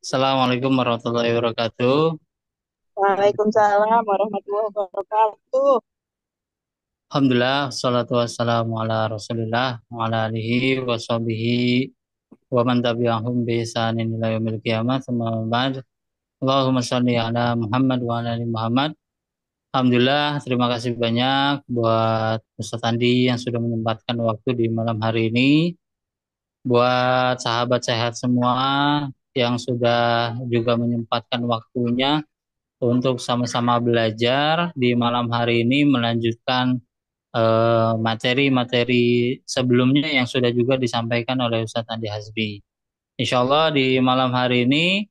Assalamualaikum warahmatullahi wabarakatuh. Waalaikumsalam warahmatullahi wabarakatuh. Alhamdulillah, salatu wassalamu ala rasulillah, wa ala alihi wa sahbihi, wa man tabi'ahum bi ihsanin ila yaumil qiyamah, thumma ba'd. Allahumma sholli ala Muhammad wa ala ali Muhammad. Alhamdulillah, terima kasih banyak buat Ustaz Andi yang sudah menyempatkan waktu di malam hari ini. Buat sahabat sehat semua yang sudah juga menyempatkan waktunya untuk sama-sama belajar di malam hari ini melanjutkan materi-materi sebelumnya yang sudah juga disampaikan oleh Ustadz Andi Hasbi. Insya Allah di malam hari ini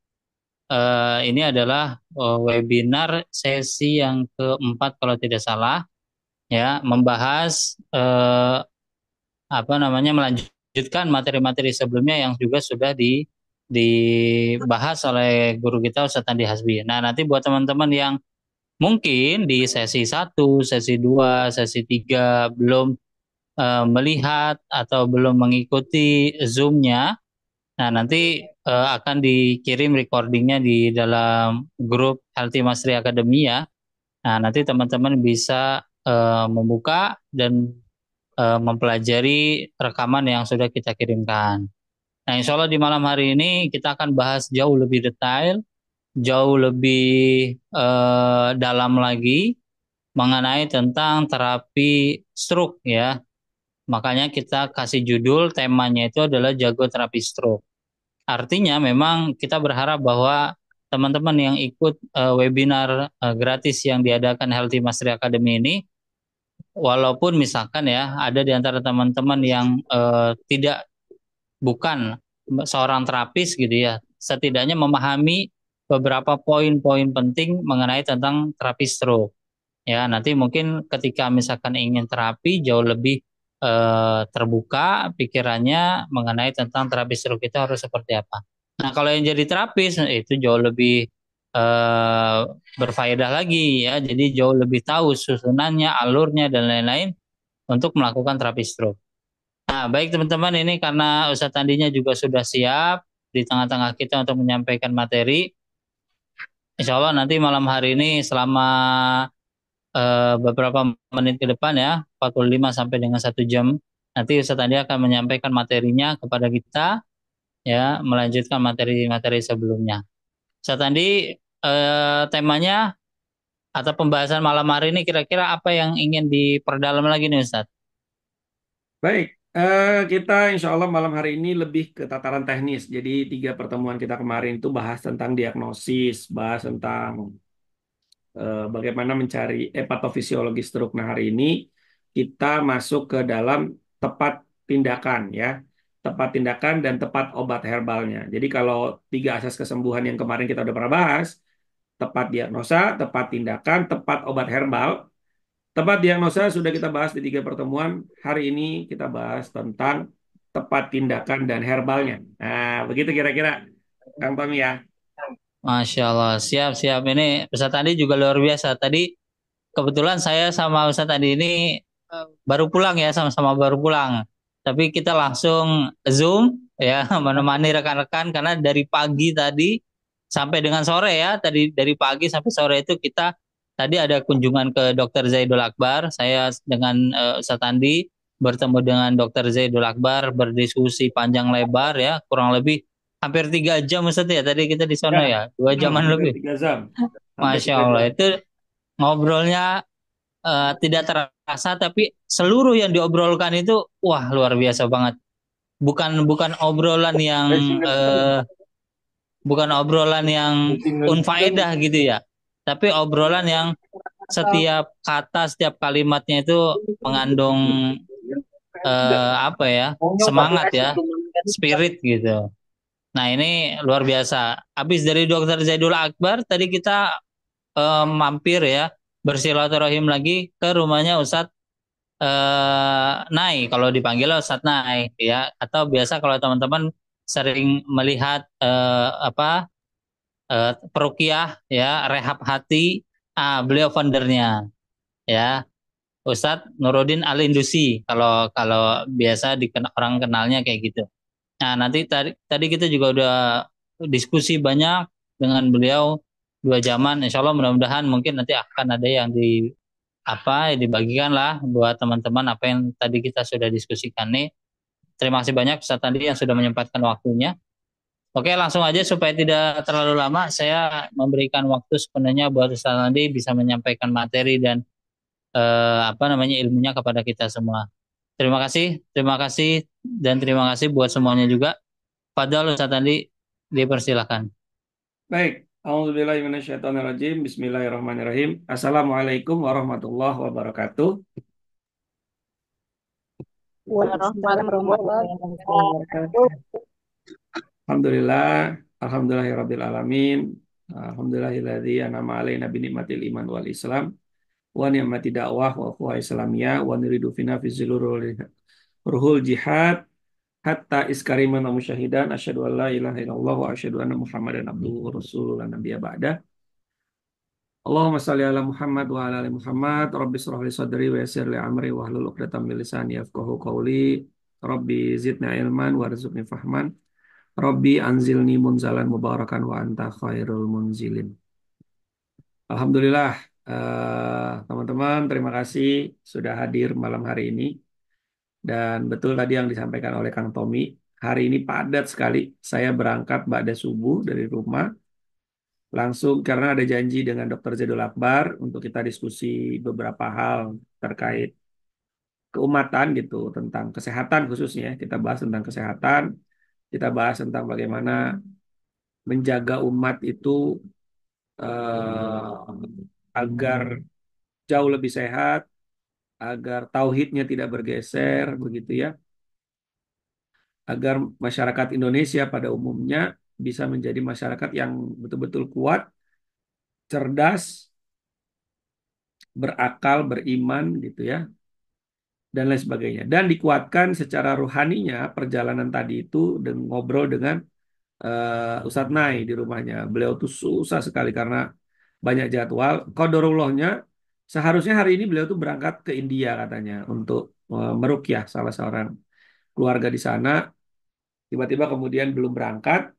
adalah webinar sesi yang keempat kalau tidak salah, ya, membahas apa namanya melanjutkan materi-materi sebelumnya yang juga sudah dibahas oleh guru kita Ustadz Andi Hasbi. Nah, nanti buat teman-teman yang mungkin di sesi satu, sesi 2, sesi 3 belum melihat atau belum mengikuti Zoom-nya, nah nanti akan dikirim recordingnya di dalam grup Healthy Mastery Academy ya. Nah nanti teman-teman bisa membuka dan mempelajari rekaman yang sudah kita kirimkan. Nah insya Allah di malam hari ini kita akan bahas jauh lebih detail, jauh lebih dalam lagi mengenai tentang terapi stroke ya. Makanya kita kasih judul temanya itu adalah Jago Terapi Stroke. Artinya memang kita berharap bahwa teman-teman yang ikut webinar gratis yang diadakan Healthy Mastery Academy ini, walaupun misalkan ya ada di antara teman-teman yang tidak bukan seorang terapis gitu ya, setidaknya memahami beberapa poin-poin penting mengenai tentang terapi stroke. Ya, nanti mungkin ketika misalkan ingin terapi jauh lebih terbuka pikirannya mengenai tentang terapi stroke itu harus seperti apa. Nah, kalau yang jadi terapis itu jauh lebih eh, berfaedah lagi ya. Jadi jauh lebih tahu susunannya, alurnya dan lain-lain untuk melakukan terapi stroke. Nah, baik teman-teman ini karena Ustadz Tandinya juga sudah siap di tengah-tengah kita untuk menyampaikan materi. Insya Allah nanti malam hari ini selama beberapa menit ke depan ya, 45 sampai dengan 1 jam. Nanti Ustadz Andi akan menyampaikan materinya kepada kita, ya, melanjutkan materi-materi sebelumnya. Ustadz Andi, temanya atau pembahasan malam hari ini kira-kira apa yang ingin diperdalam lagi nih Ustadz? Baik, kita insya Allah malam hari ini lebih ke tataran teknis. Jadi tiga pertemuan kita kemarin itu bahas tentang diagnosis, bahas tentang bagaimana mencari patofisiologi stroke. Nah hari ini kita masuk ke dalam tepat tindakan ya, tepat tindakan dan tepat obat herbalnya. Jadi kalau tiga asas kesembuhan yang kemarin kita udah pernah bahas, tepat diagnosa, tepat tindakan, tepat obat herbal. Tepat diagnosa sudah kita bahas di tiga pertemuan. Hari ini kita bahas tentang tepat tindakan dan herbalnya. Nah, begitu kira-kira, Kang Tommy ya. Masya Allah, siap-siap. Ini Ustadz Andi juga luar biasa. Tadi kebetulan saya sama Ustadz Andi ini baru pulang ya, sama-sama baru pulang. Tapi kita langsung Zoom ya, menemani rekan-rekan karena dari pagi tadi sampai dengan sore ya, tadi dari pagi sampai sore itu kita tadi ada kunjungan ke Dokter Zaidul Akbar. Saya dengan Ustadz Andi bertemu dengan Dokter Zaidul Akbar, berdiskusi panjang lebar ya, kurang lebih hampir 3 jam Ustadz ya. Tadi kita di Ya, sana ya, 2 jaman hampir lebih. 3 jam. Hampir Masya tiga Allah jam. itu ngobrolnya tidak terasa tapi seluruh yang diobrolkan itu wah luar biasa banget. Bukan bukan obrolan yang eh, bukan obrolan yang unfaedah gitu ya. Tapi obrolan yang setiap kata, setiap kalimatnya itu mengandung apa ya? Semangat ya, spirit gitu. Nah, ini luar biasa. Habis dari Dokter Zaidul Akbar tadi kita mampir ya bersilaturahim lagi ke rumahnya Ustadz Nai kalau dipanggil Ustadz Nai ya atau biasa kalau teman-teman sering melihat apa perukiah ya rehab hati beliau foundernya ya Ustadz Nuruddin Al-Indusi kalau kalau biasa orang kenalnya kayak gitu. Nah nanti tadi tadi kita juga udah diskusi banyak dengan beliau 2 jaman. Insya Allah mudah-mudahan mungkin nanti akan ada yang dibagikan lah buat teman-teman apa yang tadi kita sudah diskusikan nih. Terima kasih banyak Ustaz tadi yang sudah menyempatkan waktunya. Oke, langsung aja supaya tidak terlalu lama, saya memberikan waktu sepenuhnya buat Ustaz Andi bisa menyampaikan materi dan apa namanya ilmunya kepada kita semua. Terima kasih dan terima kasih buat semuanya juga. Fadal Ustaz Andi, dipersilakan. Baik, Auzubillahiminasyaitonirrajim. Bismillahirrahmanirrahim. Assalamualaikum warahmatullahi wabarakatuh. Waalaikumsalam Warahmatullahi warahmatullahi wabarakatuh. wabarakatuh. Alhamdulillah, alhamdulillahirabbil alamin. Alhamdulillahilladzi an'ama alaina bi ni'matil iman wal Islam wa ni'mati dakwah wa quwa islamiyah wa nuridu fina fi zilurul ruhul jihad hatta iskariman wa musyahidan asyhadu an la ilaha illallah wa asyhadu anna muhammadan abduhu wa rasuluhu la nabiyya ba'da. Allahumma shalli ala Muhammad wa ala ali Muhammad. Rabbi shrah li sadri wa yassir li amri wa hlul 'uqdatam min lisani yafqahu qawli. Rabbi zidni ilman warzuqni fahman. Rabbi anzilni munzalan mubarakan wa anta khairul munzilin. Alhamdulillah, teman-teman, terima kasih sudah hadir malam hari ini. Dan betul tadi yang disampaikan oleh Kang Tommy, hari ini padat sekali. Saya berangkat ba'da subuh dari rumah, langsung karena ada janji dengan Dr. Zaidul Akbar untuk kita diskusi beberapa hal terkait keumatan gitu, tentang kesehatan khususnya. Kita bahas tentang kesehatan, kita bahas tentang bagaimana menjaga umat itu agar jauh lebih sehat, agar tauhidnya tidak bergeser, begitu ya, agar masyarakat Indonesia pada umumnya bisa menjadi masyarakat yang betul-betul kuat, cerdas, berakal, beriman, gitu ya, dan lain sebagainya. Dan dikuatkan secara ruhaninya perjalanan tadi itu dengan ngobrol dengan Ustadz Nai di rumahnya. Beliau tuh susah sekali karena banyak jadwal. Qadarullahnya seharusnya hari ini beliau tuh berangkat ke India katanya untuk meruqyah salah seorang keluarga di sana. Tiba-tiba kemudian belum berangkat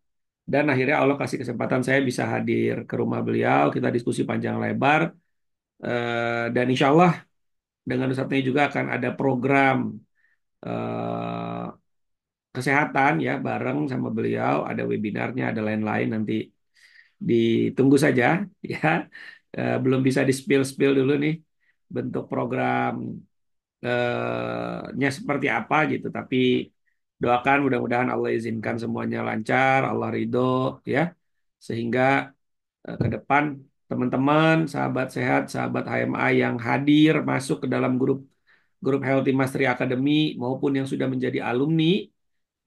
dan akhirnya Allah kasih kesempatan saya bisa hadir ke rumah beliau. Kita diskusi panjang lebar dan insya Allah dengan Ustadz Nai juga akan ada program eh, kesehatan ya bareng sama beliau. Ada webinarnya, ada lain-lain nanti ditunggu saja ya. Belum bisa di-spill dulu nih bentuk programnya seperti apa gitu. Tapi doakan mudah-mudahan Allah izinkan semuanya lancar, Allah ridho ya. Sehingga ke depan teman-teman, sahabat sehat, sahabat HMA yang hadir masuk ke dalam grup grup Healthy Mastery Academy maupun yang sudah menjadi alumni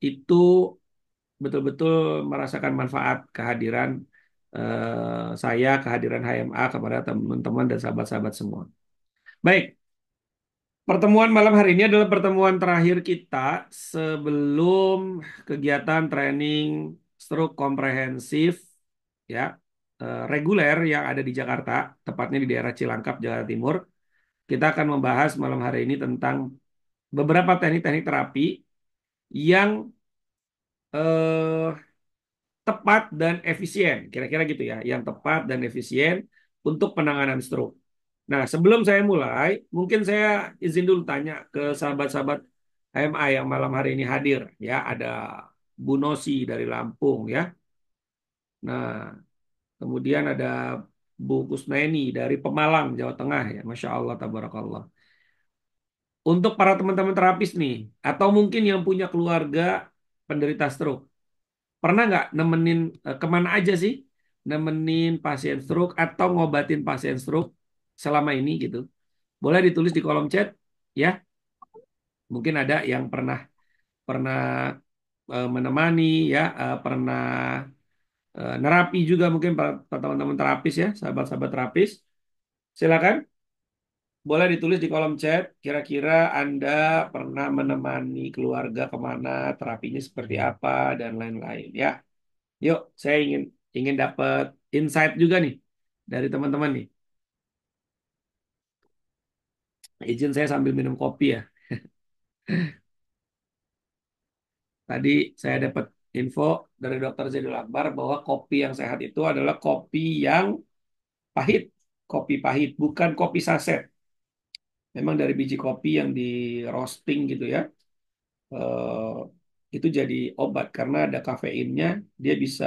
itu betul-betul merasakan manfaat kehadiran saya, kehadiran HMA kepada teman-teman dan sahabat-sahabat semua. Baik, pertemuan malam hari ini adalah pertemuan terakhir kita sebelum kegiatan training stroke komprehensif ya reguler yang ada di Jakarta, tepatnya di daerah Cilangkap, Jakarta Timur. Kita akan membahas malam hari ini tentang beberapa teknik-teknik terapi yang eh, tepat dan efisien, kira-kira gitu ya, yang tepat dan efisien untuk penanganan stroke. Nah, sebelum saya mulai, mungkin saya izin dulu tanya ke sahabat-sahabat HMA yang malam hari ini hadir, ya, ada Bu Nosi dari Lampung, ya. Nah, kemudian ada Bu Kusnaini dari Pemalang, Jawa Tengah, ya, Masya Allah, Tabarakallah. Untuk para teman-teman terapis nih, atau mungkin yang punya keluarga penderita stroke, pernah nggak nemenin kemana aja sih nemenin pasien stroke atau ngobatin pasien stroke selama ini gitu? Boleh ditulis di kolom chat ya. Mungkin ada yang pernah pernah menemani ya, pernah nerapi juga mungkin para teman-teman terapis ya, sahabat-sahabat terapis. Silakan boleh ditulis di kolom chat. Kira-kira Anda pernah menemani keluarga kemana, terapinya seperti apa dan lain-lain ya. Yuk, saya ingin ingin dapat insight juga nih dari teman-teman nih. Izin saya sambil minum kopi ya. Tadi saya dapat info dari Dokter Zaidul Akbar bahwa kopi yang sehat itu adalah kopi yang pahit, kopi pahit, bukan kopi saset. Memang dari biji kopi yang di roasting gitu ya, itu jadi obat karena ada kafeinnya, dia bisa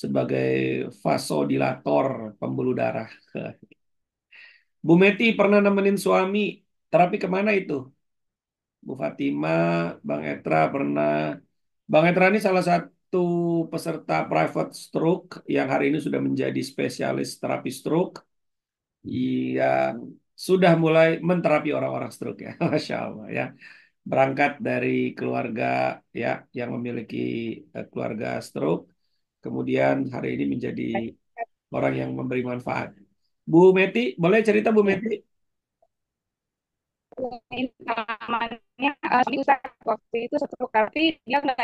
sebagai vasodilator pembuluh darah. Bu Meti pernah nemenin suami terapi kemana itu? Bu Fatima, Bang Etra pernah. Bang Etra ini salah satu peserta private stroke yang hari ini sudah menjadi spesialis terapi stroke yang sudah mulai menterapi orang-orang stroke ya. Masya Allah ya. Berangkat dari keluarga ya yang memiliki keluarga stroke, kemudian hari ini menjadi orang yang memberi manfaat. Bu Meti, boleh cerita Bu Ya, Meti? ini namanya di usaha waktu itu stroke tapi dia nggak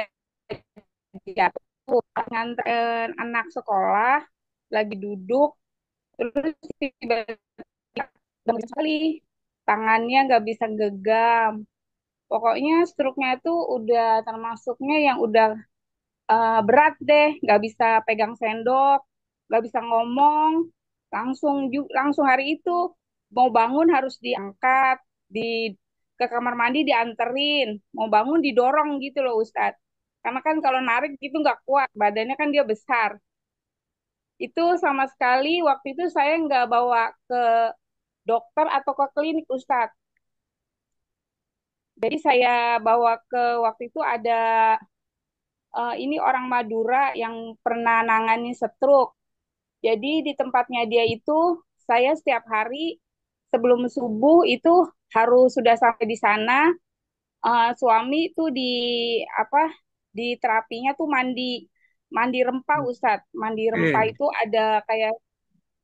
jatuh pas nganterin anak sekolah lagi duduk terus tiba-tiba nggak bisa sekali tangannya nggak bisa genggam pokoknya stroke-nya itu udah termasuknya yang udah berat deh nggak bisa pegang sendok nggak bisa ngomong langsung hari itu mau bangun harus diangkat di ke kamar mandi dianterin mau bangun didorong gitu loh Ustadz karena kan kalau narik gitu nggak kuat badannya kan dia besar itu sama sekali waktu itu saya nggak bawa ke dokter atau ke klinik Ustadz jadi saya bawa ke waktu itu ada ini orang Madura yang pernah nangani stroke. Jadi di tempatnya dia itu saya setiap hari sebelum subuh itu harus sudah sampai di sana. Suami itu di apa di terapinya tuh mandi mandi rempah Ustadz. Mandi rempah Eh, itu ada kayak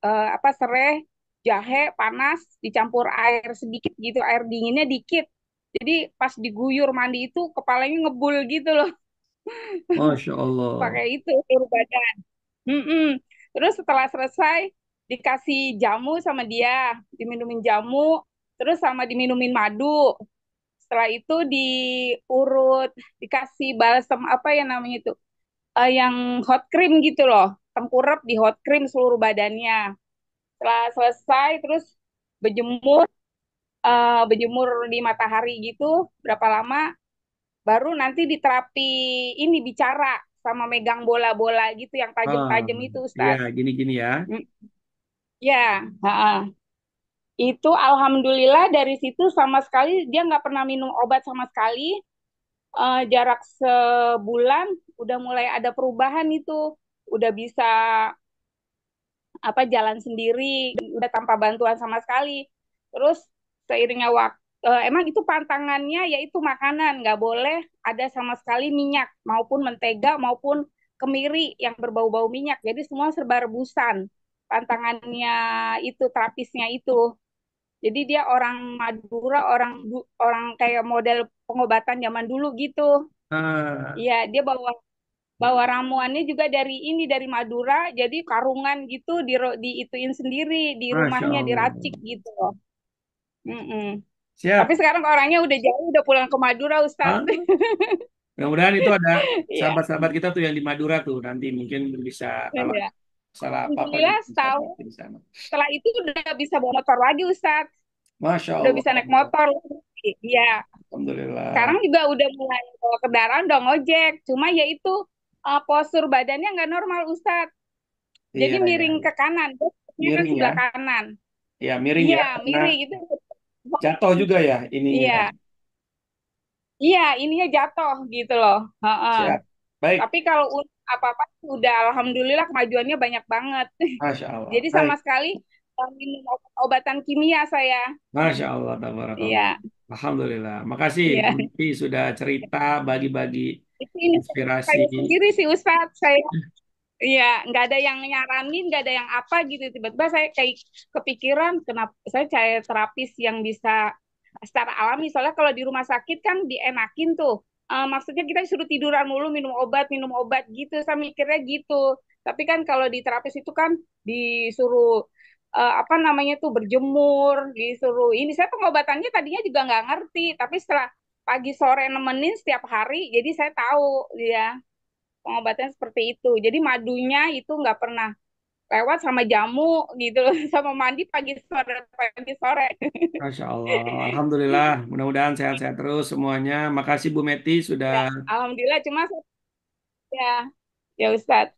apa serai, jahe panas dicampur air sedikit gitu, air dinginnya dikit. Jadi pas diguyur mandi itu kepalanya ngebul gitu loh, Masya Allah. pakai itu seluruh badan. Mm-mm. Terus setelah selesai dikasih jamu sama dia, diminumin jamu, terus sama diminumin madu. Setelah itu diurut, dikasih balsam apa ya namanya itu, yang hot cream gitu loh, tengkurap di hot cream seluruh badannya. Setelah selesai terus berjemur, berjemur di matahari gitu, berapa lama, baru nanti diterapi ini bicara sama megang bola-bola gitu yang Ah, tajam-tajam itu iya Ustadz. gini-gini ya. Ya, heeh. Itu alhamdulillah dari situ sama sekali dia nggak pernah minum obat sama sekali. Jarak sebulan udah mulai ada perubahan itu, udah bisa apa jalan sendiri, udah tanpa bantuan sama sekali. Terus seiringnya waktu, emang itu pantangannya yaitu makanan nggak boleh ada sama sekali minyak maupun mentega maupun kemiri yang berbau-bau minyak. Jadi semua serba rebusan. Pantangannya itu terapisnya itu. Jadi dia orang Madura, orang kayak model pengobatan zaman dulu gitu. Ah, Iya, dia bawa bawa ramuannya juga dari ini dari Madura, jadi karungan gitu diituin sendiri di Masya rumahnya Allah. diracik gitu loh. Mm-mm. Tapi Siap. sekarang orangnya udah jauh, udah pulang ke Madura, Ah, Ustadz. mudah-mudahan itu ada Iya, sahabat-sahabat kita tuh yang di Madura tuh. Nanti mungkin bisa kalau iya. salah apa-apa Alhamdulillah bisa setahun praktik di sana. setelah itu udah bisa bawa motor lagi, Ustadz. Masya Udah Allah. bisa naik motor lagi. Iya. Alhamdulillah. Sekarang juga udah mulai bawa kendaraan, udah ngojek. Cuma ya itu postur badannya nggak normal, Ustadz. Jadi Iya, iya, miring iya. ke kanan, dia kan Miring ya. sebelah kanan. Iya, miring Iya, ya. Karena miring itu. jatuh juga ya ininya. Iya, iya, ininya jatuh gitu loh. Heeh. Siap. Baik. Tapi kalau apa-apa udah alhamdulillah kemajuannya banyak banget. Masya Allah. Jadi sama Baik. sekali minum obatan kimia saya. Masya Allah. Tabarakallah. Iya, Alhamdulillah. Makasih Bu iya. Miti sudah cerita, bagi-bagi Itu inisiatif inspirasi. saya sendiri sih Ustadz. Saya iya, nggak ada yang nyaranin, nggak ada yang apa gitu. Tiba-tiba saya kayak kepikiran, kenapa saya cari terapis yang bisa secara alami. Soalnya kalau di rumah sakit kan dienakin tuh. Maksudnya kita disuruh tiduran mulu, minum obat gitu. Saya mikirnya gitu. Tapi kan kalau di terapis itu kan disuruh apa namanya tuh berjemur, disuruh ini. Saya pengobatannya tadinya juga nggak ngerti, tapi setelah pagi sore nemenin setiap hari, jadi saya tahu ya. pengobatannya seperti itu. Jadi madunya itu nggak pernah lewat sama jamu gitu loh, sama mandi pagi sore. Masya Allah. Alhamdulillah. Mudah-mudahan sehat-sehat terus semuanya. Makasih Bu Meti sudah Ya, alhamdulillah cuma ya ya Ustadz.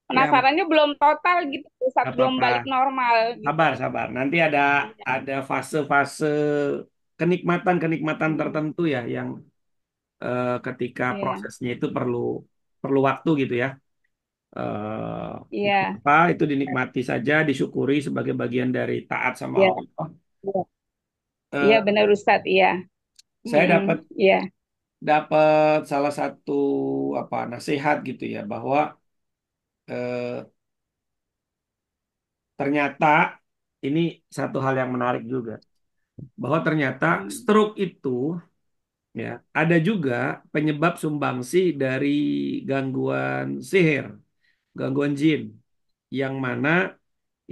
ya Penasarannya belum total gitu, nggak Ustadz, belum apa-apa. balik normal gitu. Sabar, sabar. Nanti ada fase-fase kenikmatan-kenikmatan Mm-mm. tertentu ya yang ketika Iya, prosesnya itu perlu perlu waktu gitu ya. Nggak iya, apa itu dinikmati saja, disyukuri sebagai bagian dari taat sama iya, Allah. iya, iya Eh, benar Ustadz, iya. saya Mm-mm. dapat Iya, dapat salah satu apa nasihat gitu ya bahwa eh, ternyata ini satu hal yang menarik juga bahwa ternyata Mm. stroke itu ya ada juga penyebab sumbangsi dari gangguan sihir, gangguan jin yang mana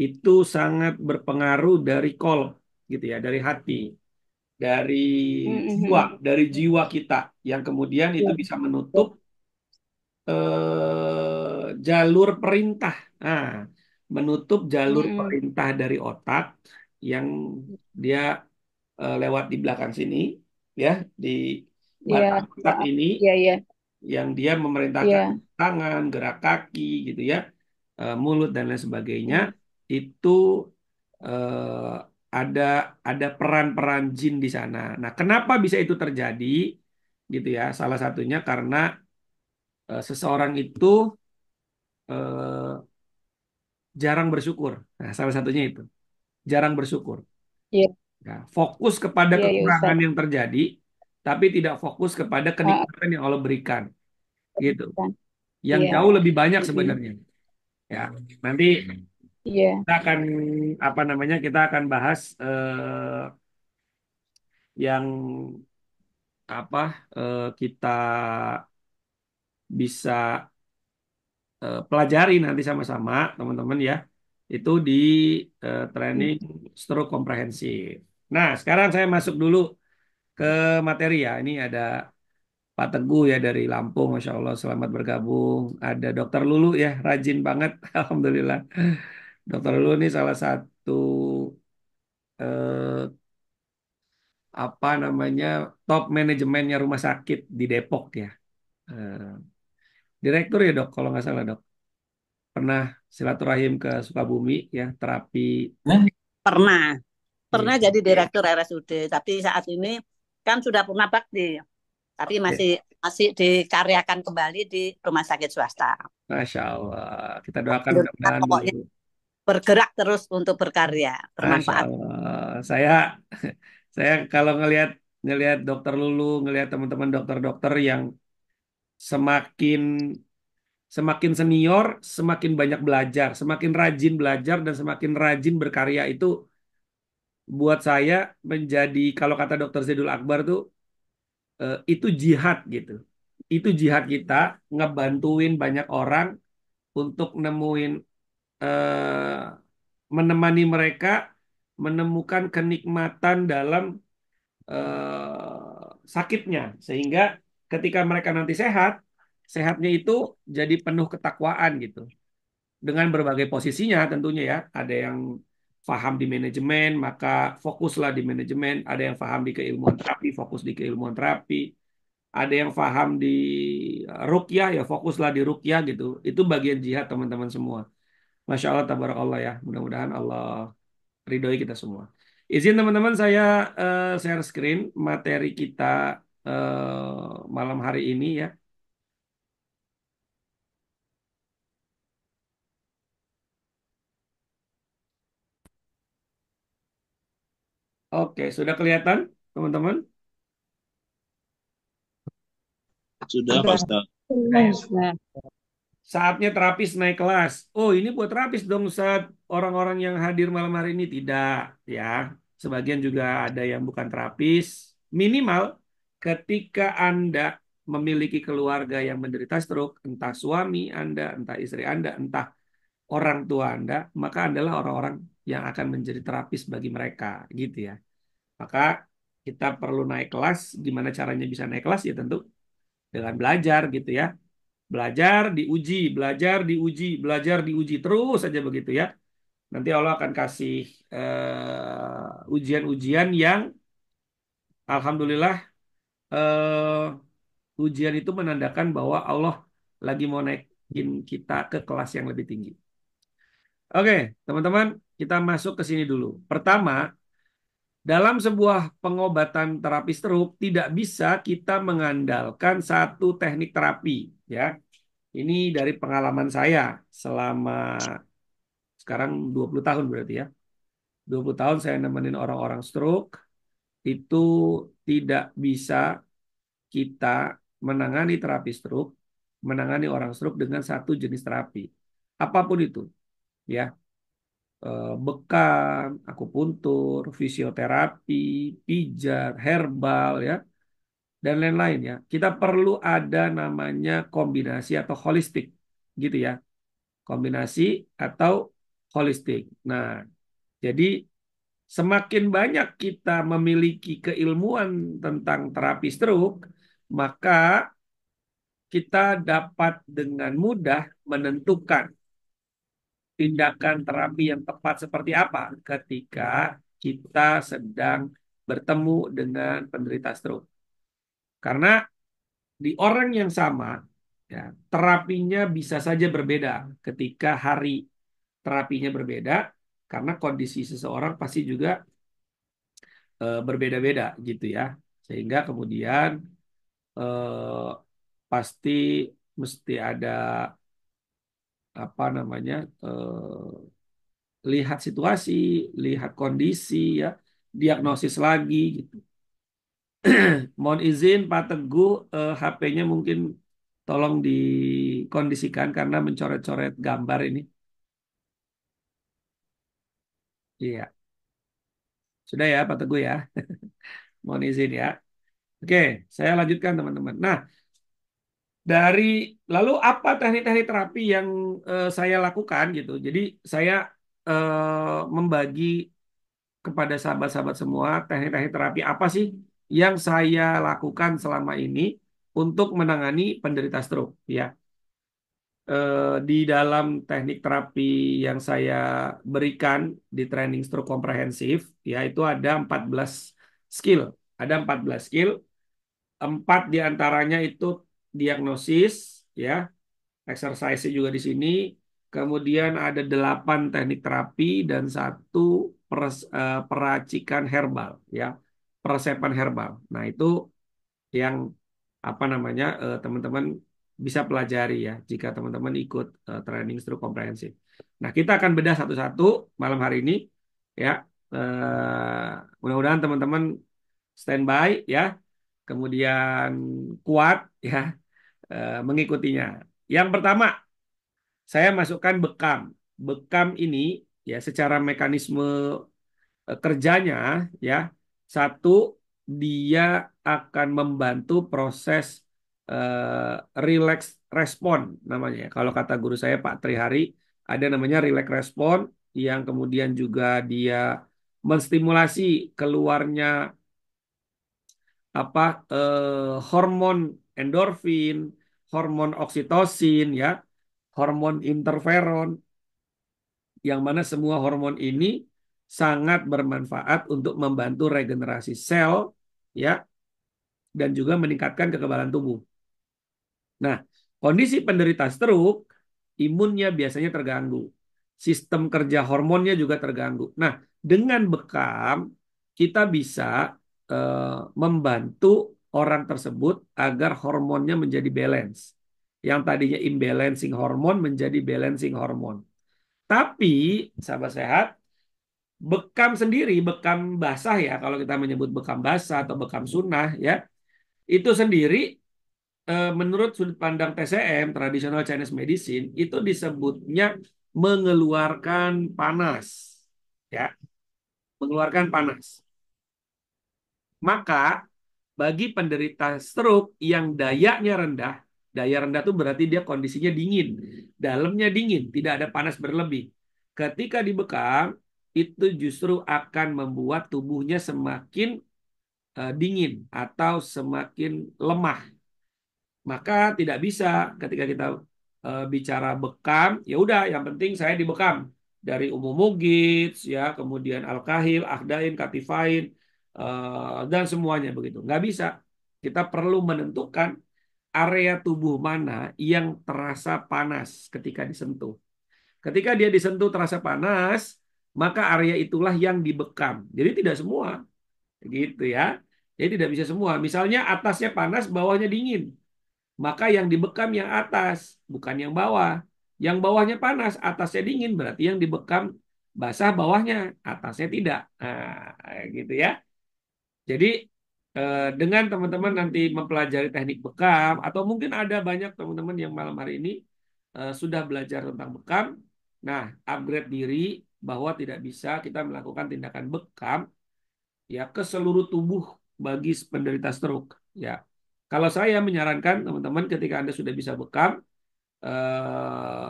itu sangat berpengaruh dari kol gitu ya, dari hati, dari jiwa, Mm-mm. dari jiwa kita yang kemudian itu Iya, bisa iya. menutup jalur perintah. Nah, menutup jalur Mm-mm. perintah dari otak yang dia lewat di belakang sini, ya, di Iya, batang otak ini, iya, iya, yang dia memerintahkan iya. tangan, gerak kaki, gitu ya, mulut dan lain sebagainya, Mm. itu eh, ada ada peran-peran jin di sana. Nah, kenapa bisa itu terjadi? Gitu ya, salah satunya karena seseorang itu eh, jarang bersyukur. Nah, salah satunya itu jarang bersyukur. Iya, Ya, fokus kepada iya, iya kekurangan Ustadz. yang terjadi, tapi tidak fokus kepada Ah, kenikmatan yang Allah berikan, gitu. kan. Yang Iya. jauh lebih banyak Mm-mm. sebenarnya. Ya, nanti Iya, kita akan apa namanya? Kita akan bahas yang apa kita bisa pelajari nanti sama-sama, teman-teman ya. Itu di training stroke komprehensif. Nah, sekarang saya masuk dulu ke materi ya. Ini ada Pak Teguh ya dari Lampung, Masya Allah, selamat bergabung. Ada Dokter Lulu ya, rajin banget, Alhamdulillah. Dokter Lulu ini salah satu eh, apa namanya top manajemennya rumah sakit di Depok ya. Eh, Direktur ya dok, kalau nggak salah dok. Pernah silaturahim ke Sukabumi ya, terapi. Pernah, Iya. pernah jadi direktur RSUD, tapi saat ini kan sudah purna bakti, tapi Oke. masih masih dikaryakan kembali di rumah sakit swasta. Masya Allah. Kita doakan Alhamdulillah, mudah-mudahan pokoknya dulu. bergerak terus untuk berkarya, Masya bermanfaat. Allah. Saya saya kalau ngelihat ngelihat dokter Lulu, ngelihat teman-teman dokter-dokter yang semakin semakin senior, semakin banyak belajar, semakin rajin belajar dan semakin rajin berkarya itu buat saya menjadi kalau kata dokter Zaidul Akbar tuh itu jihad gitu. Itu jihad kita ngebantuin banyak orang untuk nemuin menemani mereka menemukan kenikmatan dalam sakitnya sehingga ketika mereka nanti sehat, sehatnya itu jadi penuh ketakwaan gitu. Dengan berbagai posisinya tentunya ya. Ada yang paham di manajemen, maka fokuslah di manajemen. Ada yang paham di keilmuan terapi, fokus di keilmuan terapi. Ada yang paham di ruqyah, ya fokuslah di ruqyah gitu. Itu bagian jihad teman-teman semua. Masya Allah, tabarakallah ya. Mudah-mudahan Allah ridhoi kita semua. Izin teman-teman saya share screen materi kita malam hari ini ya. Oke, sudah kelihatan teman-teman? Sudah, Pak Sudah. Ustadz. Sudah ya? Nah, Saatnya terapis naik kelas. Oh, ini buat terapis dong saat orang-orang yang hadir malam hari ini tidak ya. Sebagian juga ada yang bukan terapis. Minimal ketika Anda memiliki keluarga yang menderita stroke, entah suami Anda, entah istri Anda, entah orang tua Anda, maka adalah orang-orang yang akan menjadi terapis bagi mereka, gitu ya. Maka kita perlu naik kelas. Gimana caranya bisa naik kelas? Ya tentu dengan belajar gitu ya. Belajar, diuji, belajar, diuji, belajar, diuji. Terus saja begitu ya. Nanti Allah akan kasih ujian-ujian yang Alhamdulillah ujian itu menandakan bahwa Allah lagi mau naikin kita ke kelas yang lebih tinggi. Oke, teman-teman, kita masuk ke sini dulu. Pertama, dalam sebuah pengobatan terapi stroke tidak bisa kita mengandalkan satu teknik terapi, ya. Ini dari pengalaman saya selama sekarang 20 tahun berarti ya. 20 tahun saya nemenin orang-orang stroke, itu tidak bisa kita menangani terapi stroke, menangani orang stroke dengan satu jenis terapi. Apapun itu, ya. Bekam, akupuntur, fisioterapi, pijat, herbal ya, dan lain-lain ya. Kita perlu ada namanya kombinasi atau holistik gitu ya. Kombinasi atau holistik. Nah, jadi semakin banyak kita memiliki keilmuan tentang terapi stroke, maka kita dapat dengan mudah menentukan tindakan terapi yang tepat seperti apa ketika kita sedang bertemu dengan penderita stroke. Karena di orang yang sama, ya, terapinya bisa saja berbeda ketika hari terapinya berbeda, karena kondisi seseorang pasti juga berbeda-beda gitu ya. Sehingga kemudian eh, pasti mesti ada apa namanya lihat situasi, lihat kondisi ya, diagnosis lagi gitu. Mohon izin Pak Teguh, HP-nya mungkin tolong dikondisikan karena mencoret-coret gambar ini. Iya, sudah ya Pak Teguh ya. Mohon izin ya. Oke, saya lanjutkan teman-teman. Nah, dari lalu apa teknik-teknik terapi yang saya lakukan gitu. Jadi saya membagi kepada sahabat-sahabat semua teknik-teknik terapi apa sih yang saya lakukan selama ini untuk menangani penderita stroke ya. Di dalam teknik terapi yang saya berikan di training stroke komprehensif ya itu ada 14 skill. Ada 14 skill, 4 diantaranya itu diagnosis ya, exercise juga di sini. Kemudian ada 8 teknik terapi dan satu peracikan herbal ya, peresepan herbal. Nah, itu yang apa namanya teman-teman bisa pelajari ya jika teman-teman ikut training stroke komprehensif. Nah, kita akan bedah satu-satu malam hari ini ya. Mudah-mudahan teman-teman standby ya, kemudian kuat ya mengikutinya. Yang pertama, saya masukkan bekam. Bekam ini ya secara mekanisme kerjanya ya, satu, dia akan membantu proses relax respon namanya. Kalau kata guru saya Pak Trihari, ada namanya relax respon yang kemudian juga dia menstimulasi keluarnya apa hormon endorfin, hormon oksitosin ya, hormon interferon, yang mana semua hormon ini sangat bermanfaat untuk membantu regenerasi sel ya dan juga meningkatkan kekebalan tubuh. Nah, kondisi penderita stroke imunnya biasanya terganggu. Sistem kerja hormonnya juga terganggu. Nah, dengan bekam kita bisa membantu orang tersebut agar hormonnya menjadi balance. Yang tadinya imbalancing hormon menjadi balancing hormon. Tapi, sahabat sehat, bekam sendiri, bekam basah ya, kalau kita menyebut bekam basah atau bekam sunnah ya, itu sendiri menurut sudut pandang TCM, Traditional Chinese Medicine, itu disebutnya mengeluarkan panas. Ya, mengeluarkan panas. Maka bagi penderita stroke yang daya rendah itu berarti dia kondisinya dingin, dalamnya dingin, tidak ada panas berlebih. Ketika dibekam, itu justru akan membuat tubuhnya semakin dingin atau semakin lemah. Maka tidak bisa ketika kita bicara bekam, ya udah yang penting saya dibekam dari umum mugit, ya, kemudian al-kahil, ahdain, katifain, dan semuanya begitu. Nggak bisa. Kita perlu menentukan area tubuh mana yang terasa panas ketika disentuh. Ketika dia disentuh terasa panas, maka area itulah yang dibekam. Jadi tidak semua, gitu ya. Jadi tidak bisa semua. Misalnya atasnya panas, bawahnya dingin. Maka yang dibekam yang atas, bukan yang bawah. Yang bawahnya panas, atasnya dingin, berarti yang dibekam basah bawahnya, atasnya tidak. Nah, gitu ya. Jadi dengan teman-teman nanti mempelajari teknik bekam, atau mungkin ada banyak teman-teman yang malam hari ini sudah belajar tentang bekam. Nah, upgrade diri bahwa tidak bisa kita melakukan tindakan bekam ya ke seluruh tubuh bagi penderita stroke. Ya, kalau saya menyarankan teman-teman ketika Anda sudah bisa bekam, eh,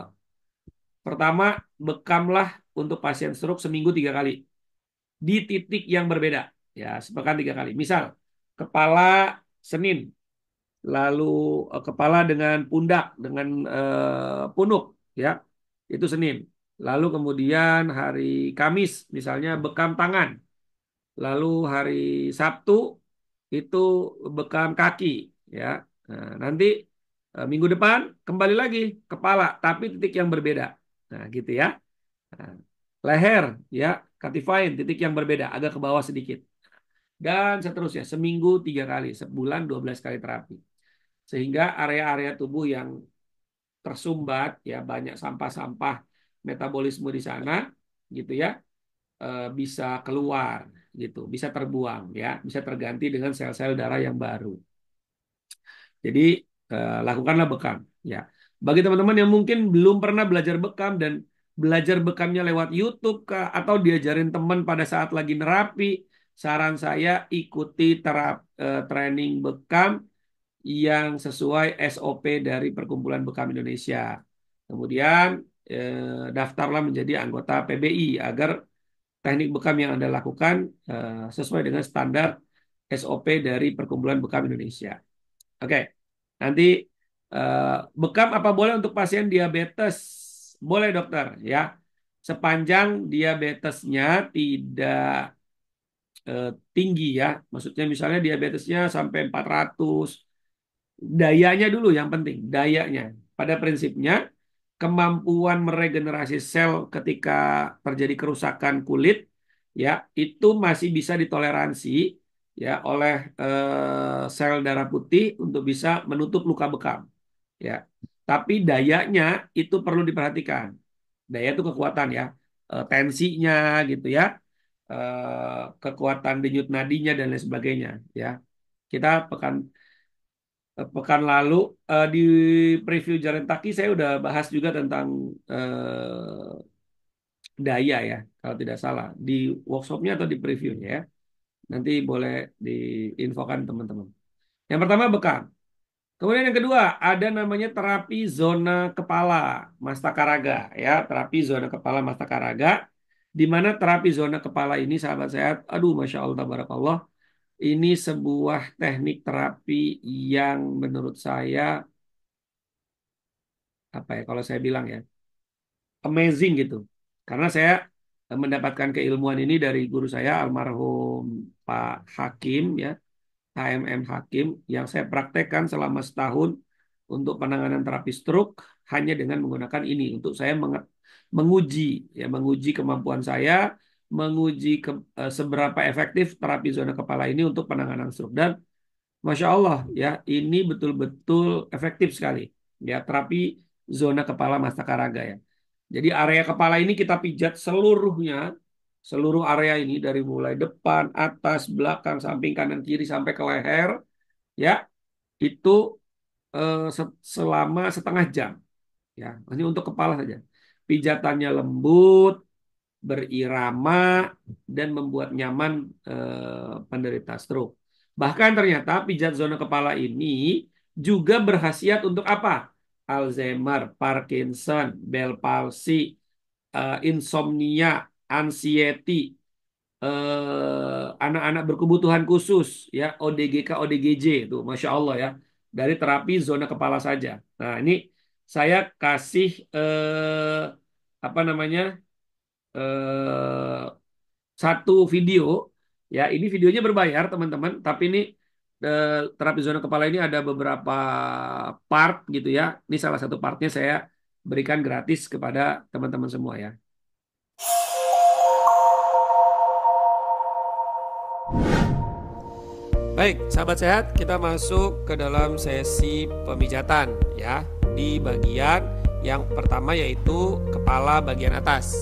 pertama bekamlah untuk pasien stroke seminggu 3 kali di titik yang berbeda. Ya, sepekan 3 kali. Misal kepala Senin, lalu kepala dengan pundak dengan punuk, ya itu Senin. Lalu kemudian hari Kamis misalnya bekam tangan. Lalu hari Sabtu itu bekam kaki, ya. Nah, nanti minggu depan kembali lagi kepala, tapi titik yang berbeda. Nah, gitu ya. Nah, leher, ya, katifain, titik yang berbeda, agak ke bawah sedikit. Dan seterusnya, seminggu 3 kali, sebulan 12 kali terapi. Sehingga area-area tubuh yang tersumbat, ya banyak sampah-sampah metabolisme di sana, gitu ya, bisa keluar gitu, bisa terbuang ya, bisa terganti dengan sel-sel darah yang baru. Jadi lakukanlah bekam ya. Bagi teman-teman yang mungkin belum pernah belajar bekam dan belajar bekamnya lewat YouTube kah, atau diajarin teman pada saat lagi nerapi, saran saya ikuti training bekam yang sesuai SOP dari Perkumpulan Bekam Indonesia. Kemudian daftarlah menjadi anggota PBI agar teknik bekam yang Anda lakukan sesuai dengan standar SOP dari Perkumpulan Bekam Indonesia. Oke, nanti bekam apa boleh untuk pasien diabetes? Boleh dokter, ya. Sepanjang diabetesnya tidak tinggi ya. Maksudnya misalnya diabetesnya sampai 400. Dayanya dulu yang penting, dayanya. Pada prinsipnya, kemampuan meregenerasi sel ketika terjadi kerusakan kulit ya itu masih bisa ditoleransi ya oleh sel darah putih untuk bisa menutup luka bekam ya. Tapi dayanya itu perlu diperhatikan. Daya itu kekuatan ya, tensinya gitu ya, kekuatan denyut nadinya dan lain sebagainya ya. Kita pekan lalu di preview Jalan Taki saya udah bahas juga tentang daya ya, kalau tidak salah di workshopnya atau di previewnya ya. Nanti boleh diinfokan teman-teman. Yang pertama bekam. Kemudian yang kedua ada namanya terapi zona kepala Mastakaraga ya, terapi zona kepala Mastakaraga. Di mana terapi zona kepala ini sahabat sehat, aduh masya Allah tabarakallah, ini sebuah teknik terapi yang menurut saya apa ya kalau saya bilang ya amazing gitu. Karena saya mendapatkan keilmuan ini dari guru saya almarhum Pak Hakim ya, HMM Hakim yang saya praktekkan selama setahun untuk penanganan terapi stroke hanya dengan menggunakan ini untuk saya menguji ya, menguji kemampuan saya, menguji seberapa efektif terapi zona kepala ini untuk penanganan stroke. Dan Masya Allah ya, ini betul-betul efektif sekali. Ya, terapi zona kepala Mastakaraga ya. Jadi area kepala ini kita pijat seluruhnya, seluruh area ini dari mulai depan, atas, belakang, samping, kanan, kiri sampai ke leher, ya itu selama setengah jam. Ya, ini untuk kepala saja. Pijatannya lembut, berirama, dan membuat nyaman penderita stroke. Bahkan ternyata pijat zona kepala ini juga berkhasiat untuk apa? Alzheimer, Parkinson, Bell palsy, insomnia, anxiety, anak-anak berkebutuhan khusus, ya ODGK, ODGJ itu, masya Allah ya. dari terapi zona kepala saja. Nah, ini saya kasih apa namanya eh, satu video ya. Ini videonya berbayar teman-teman, tapi ini terapi zona kepala ini ada beberapa part gitu ya. Ini salah satu partnya saya berikan gratis kepada teman-teman semua ya. Baik, sahabat sehat, kita masuk ke dalam sesi pemijatan ya. Di bagian yang pertama yaitu kepala bagian atas.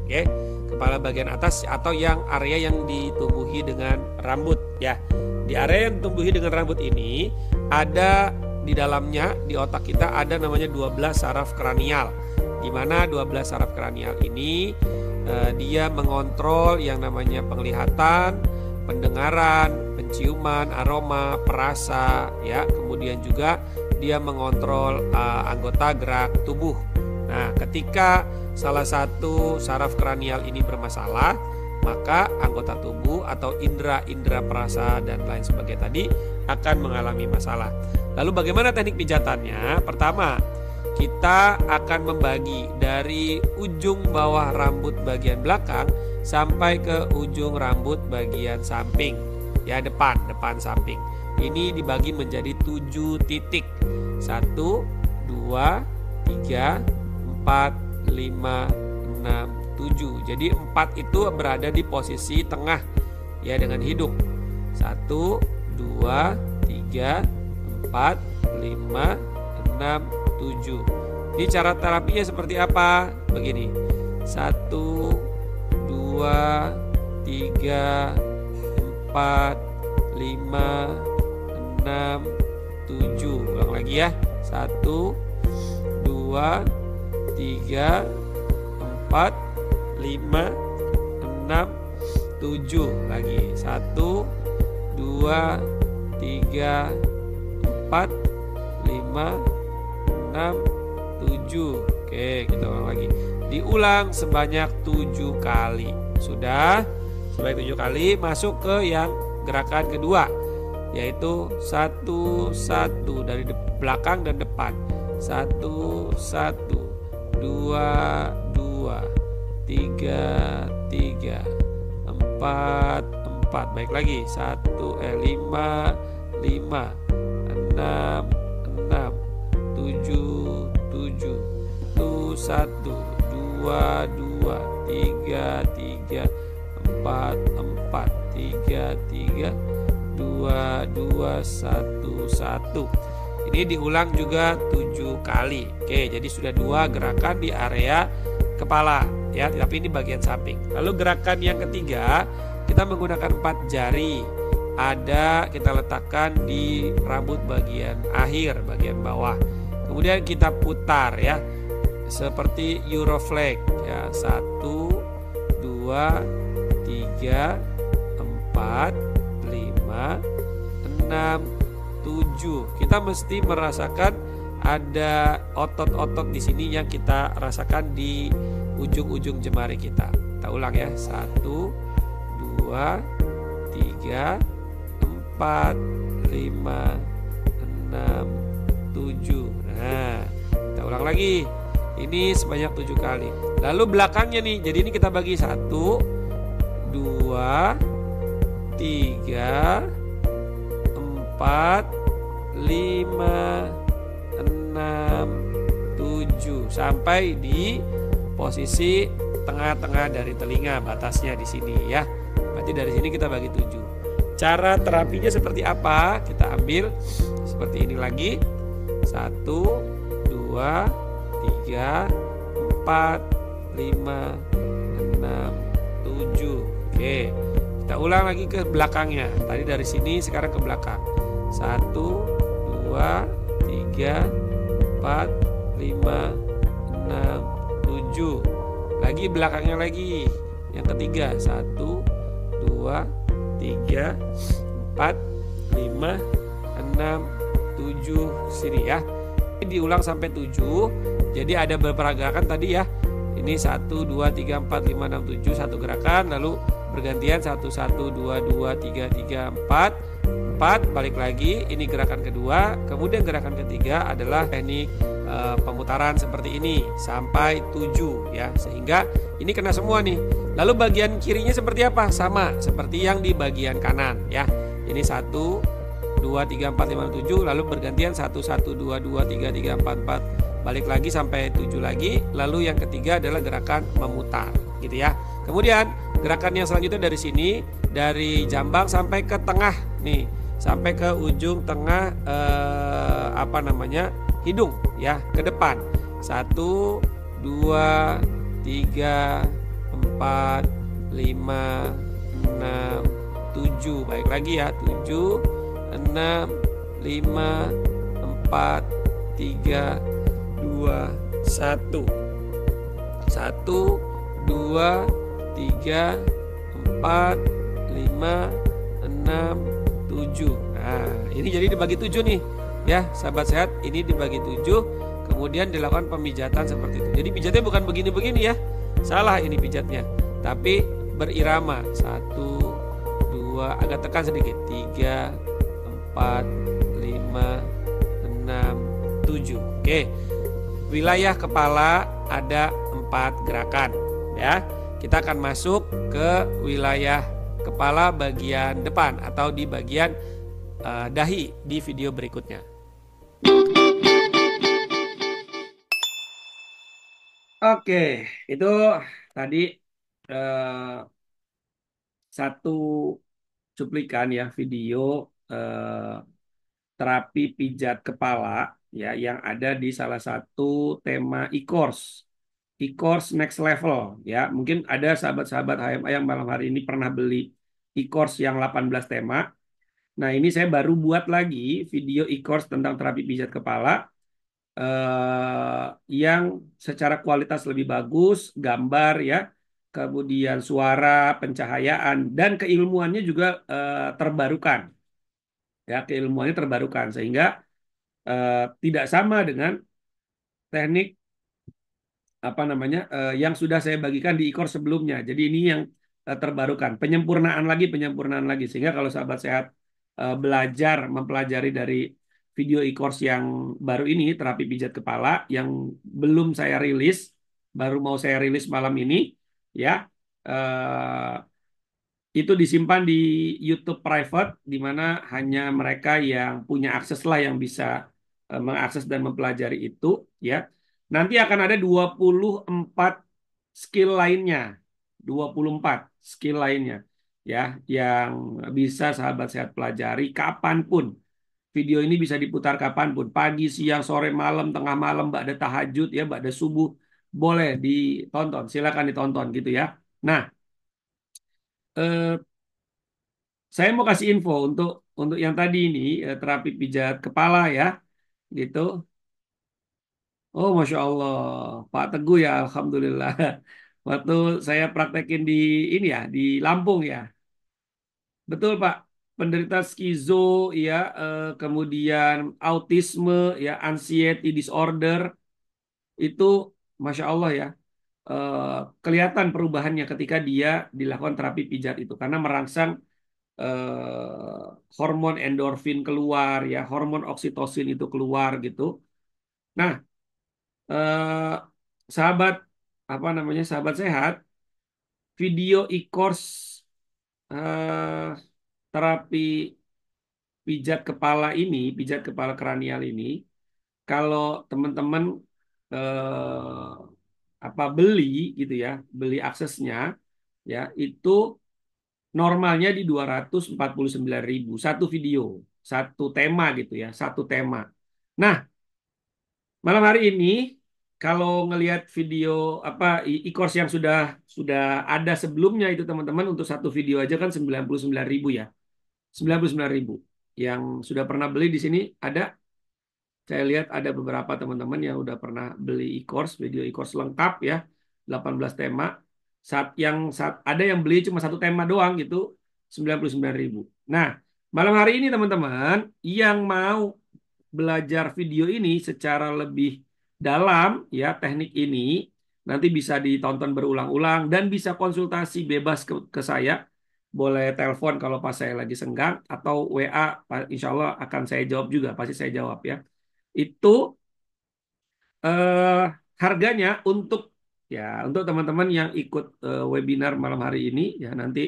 Oke. Kepala bagian atas atau yang area yang ditumbuhi dengan rambut ya. Di area yang ditumbuhi dengan rambut ini ada di dalamnya, di otak kita ada namanya 12 saraf kranial. Di mana 12 saraf kranial ini dia mengontrol yang namanya penglihatan, pendengaran, penciuman, aroma, perasa ya. Kemudian juga dia mengontrol anggota gerak tubuh. Nah, ketika salah satu saraf kranial ini bermasalah, maka anggota tubuh atau indera-indera perasa dan lain sebagainya tadi akan mengalami masalah. Lalu bagaimana teknik pijatannya? Pertama, kita akan membagi dari ujung bawah rambut bagian belakang sampai ke ujung rambut bagian samping. Ya, depan samping. Ini dibagi menjadi 7 titik. 1, 2, 3, 4, 5, 6, 7. Jadi 4 itu berada di posisi tengah ya dengan hidung. 1, 2, 3, 4, 5, 6, 7. Ini cara terapinya seperti apa? Begini. 1, 2, 3, 4, 5, 6, 7. Ulang lagi ya. 1, 2, 3, 4, 5, 6, 7. Lagi. 1, 2, 3, 4, 5, 6, 7. Oke, kita ulang lagi. Diulang sebanyak 7 kali. Sudah? Sebanyak 7 kali. Masuk ke yang gerakan kedua, yaitu 1, 1 dari belakang dan depan. 1, 1, 2, 2, 3, 3, 4, 4. Baik lagi. 5, 5, 6, 6, 7, 7. 1, 2, 2, 3, 3, 4, 4, 3, 3, 2, 2, 1, 1. Ini diulang juga 7 kali. Oke, jadi sudah 2 gerakan di area kepala ya, tapi ini bagian samping. Lalu gerakan yang ketiga, kita menggunakan 4 jari. Ada kita letakkan di rambut bagian akhir, bagian bawah. Kemudian kita putar ya, seperti Euroflag ya. 1, 2, 3, 4, 5, 6, 7. Kita mesti merasakan ada otot-otot di sini yang kita rasakan di ujung-ujung jemari kita. Kita ulang ya. 1, 2, 3, 4, 5, 6, 7. Nah, kita ulang lagi. Ini sebanyak 7 kali. Lalu belakangnya nih. Jadi ini kita bagi 1, 2, 3, 4, 5, 6, 7 sampai di posisi tengah-tengah dari telinga, batasnya di sini ya. Berarti dari sini kita bagi 7. Cara terapinya seperti apa? Kita ambil seperti ini lagi. 1, 2, 3, 4, 5, 6, 7. Oke. Kita ulang lagi ke belakangnya. Tadi dari sini, sekarang ke belakang. 1, 2, 3, 4, 5, 6, 7. Lagi belakangnya lagi. Yang ketiga. 1, 2, 3, 4, 5, 6, 7. Sini ya. Ini diulang sampai 7. Jadi ada beberapa gerakan tadi ya. Ini 1, 2, 3, 4, 5, 6, 7. Satu gerakan. Lalu bergantian 1, 1, 2, 2, 3, 3, 4, keempat, balik lagi, ini gerakan kedua. Kemudian gerakan ketiga adalah teknik pemutaran seperti ini sampai 7 ya, sehingga ini kena semua nih. Lalu bagian kirinya seperti apa? Sama seperti yang di bagian kanan ya. Ini 1 2 3 4 5 7, lalu bergantian 1 1 2 2 3 3 4 4, balik lagi sampai 7 lagi. Lalu yang ketiga adalah gerakan memutar gitu ya. Kemudian gerakan yang selanjutnya dari sini, dari jambang sampai ke tengah nih, sampai ke ujung tengah hidung ya, ke depan. 1 2 3 4 5 6 7, baik lagi ya, 7 6 5 4 3 2 1 1 2 3 4 5 6 7. Nah, ini jadi dibagi 7 nih ya, sahabat sehat. Ini dibagi 7, kemudian dilakukan pemijatan seperti itu. Jadi pijatnya bukan begini-begini ya, salah ini pijatnya, tapi berirama. 1 2, agak tekan sedikit, 3 4 5 6 7. Oke, wilayah kepala ada 4 gerakan ya. Kita akan masuk ke wilayah kepala bagian depan atau di bagian dahi di video berikutnya. Oke, itu tadi satu cuplikan ya, video terapi pijat kepala ya, yang ada di salah satu tema e-course. E-course next level ya. Mungkin ada sahabat-sahabat HMA yang malam hari ini pernah beli e-course yang 18 tema. Nah, ini saya baru buat lagi video e-course tentang terapi pijat kepala yang secara kualitas lebih bagus, gambar ya, kemudian suara, pencahayaan, dan keilmuannya juga terbarukan. Ya, keilmuannya terbarukan sehingga tidak sama dengan teknik yang sudah saya bagikan di e-course sebelumnya. Jadi ini yang terbarukan, penyempurnaan lagi, sehingga kalau sahabat sehat mempelajari dari video e-course yang baru ini, terapi pijat kepala, yang belum saya rilis, baru mau saya rilis malam ini ya, itu disimpan di YouTube private, di mana hanya mereka yang punya akses lah yang bisa mengakses dan mempelajari itu ya. Nanti akan ada 24 skill lainnya. 24 skill lainnya ya, yang bisa sahabat sehat pelajari kapanpun. Video ini bisa diputar kapanpun, pagi, siang, sore, malam, tengah malam, ba'da tahajud ya, ba'da subuh, boleh ditonton, silakan ditonton gitu ya. Nah, saya mau kasih info untuk yang tadi ini, terapi pijat kepala ya, gitu. Oh, Masya Allah, Pak Teguh ya, Alhamdulillah. Waktu saya praktekin di ini ya, di Lampung ya. Betul Pak, penderita skizo ya, kemudian autisme ya, anxiety disorder, itu Masya Allah ya, eh, kelihatan perubahannya ketika dia dilakukan terapi pijat itu. Karena merangsang hormon endorfin keluar ya, hormon oksitosin itu keluar gitu. Nah, eh, sahabat sahabat sehat, video e-course eh, terapi pijat kepala kranial ini, kalau teman-teman eh, beli gitu ya, beli aksesnya ya, itu normalnya di 249.000 satu video, satu tema gitu ya, satu tema. Nah, malam hari ini kalau ngelihat video e-course yang sudah ada sebelumnya itu teman-teman, untuk satu video aja kan 99.000 ya. 99.000. Yang sudah pernah beli di sini ada, saya lihat ada beberapa teman-teman yang udah pernah beli e-course, video e-course lengkap ya, 18 tema. Ada yang beli cuma satu tema doang gitu, 99.000. Nah, malam hari ini teman-teman yang mau belajar video ini secara lebih dalam ya, teknik ini nanti bisa ditonton berulang-ulang dan bisa konsultasi bebas ke saya boleh telepon kalau pas saya lagi senggang atau WA, insya Allah akan saya jawab juga, pasti saya jawab ya. Itu eh, harganya untuk teman-teman yang ikut webinar malam hari ini ya nanti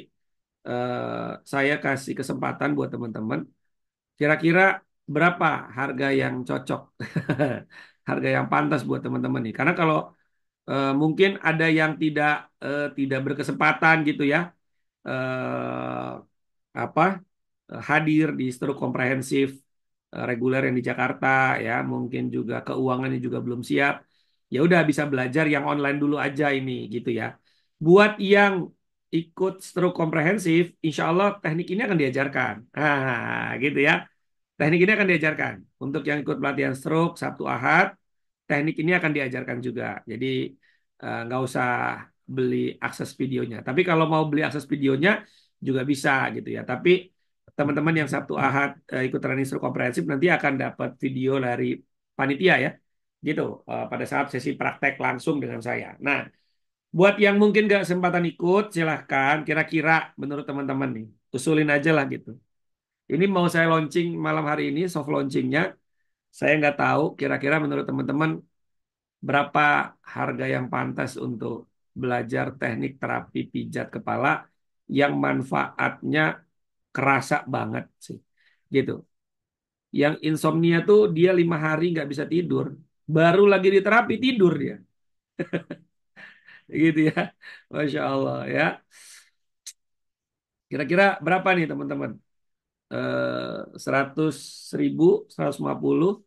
saya kasih kesempatan buat teman-teman. Kira-kira berapa harga yang cocok, harga yang pantas buat teman-teman nih? Karena kalau mungkin ada yang tidak berkesempatan gitu ya, eh, apa hadir di stroke komprehensif reguler yang di Jakarta ya, mungkin juga keuangannya juga belum siap. Ya udah bisa belajar yang online dulu aja ini gitu ya. Buat yang ikut stroke komprehensif, insya Allah teknik ini akan diajarkan. Gitu ya. Teknik ini akan diajarkan. Untuk yang ikut pelatihan stroke Sabtu Ahad, teknik ini akan diajarkan juga. Jadi nggak usah beli akses videonya. Tapi kalau mau beli akses videonya juga bisa gitu ya. Tapi teman-teman yang Sabtu Ahad ikut training stroke komprehensif nanti akan dapat video dari panitia ya. Gitu. Pada saat sesi praktek langsung dengan saya. Nah, buat yang mungkin nggak kesempatan ikut, silahkan. Kira-kira menurut teman-teman nih, usulin aja lah gitu. Ini mau saya launching malam hari ini, soft launchingnya. Saya nggak tahu kira-kira menurut teman-teman berapa harga yang pantas untuk belajar teknik terapi pijat kepala yang manfaatnya kerasa banget sih. Gitu. Yang insomnia tuh dia 5 hari nggak bisa tidur. Baru lagi di terapi tidur dia. Gitu ya. Masya Allah ya. Kira-kira berapa nih teman-teman? 100.000, 150,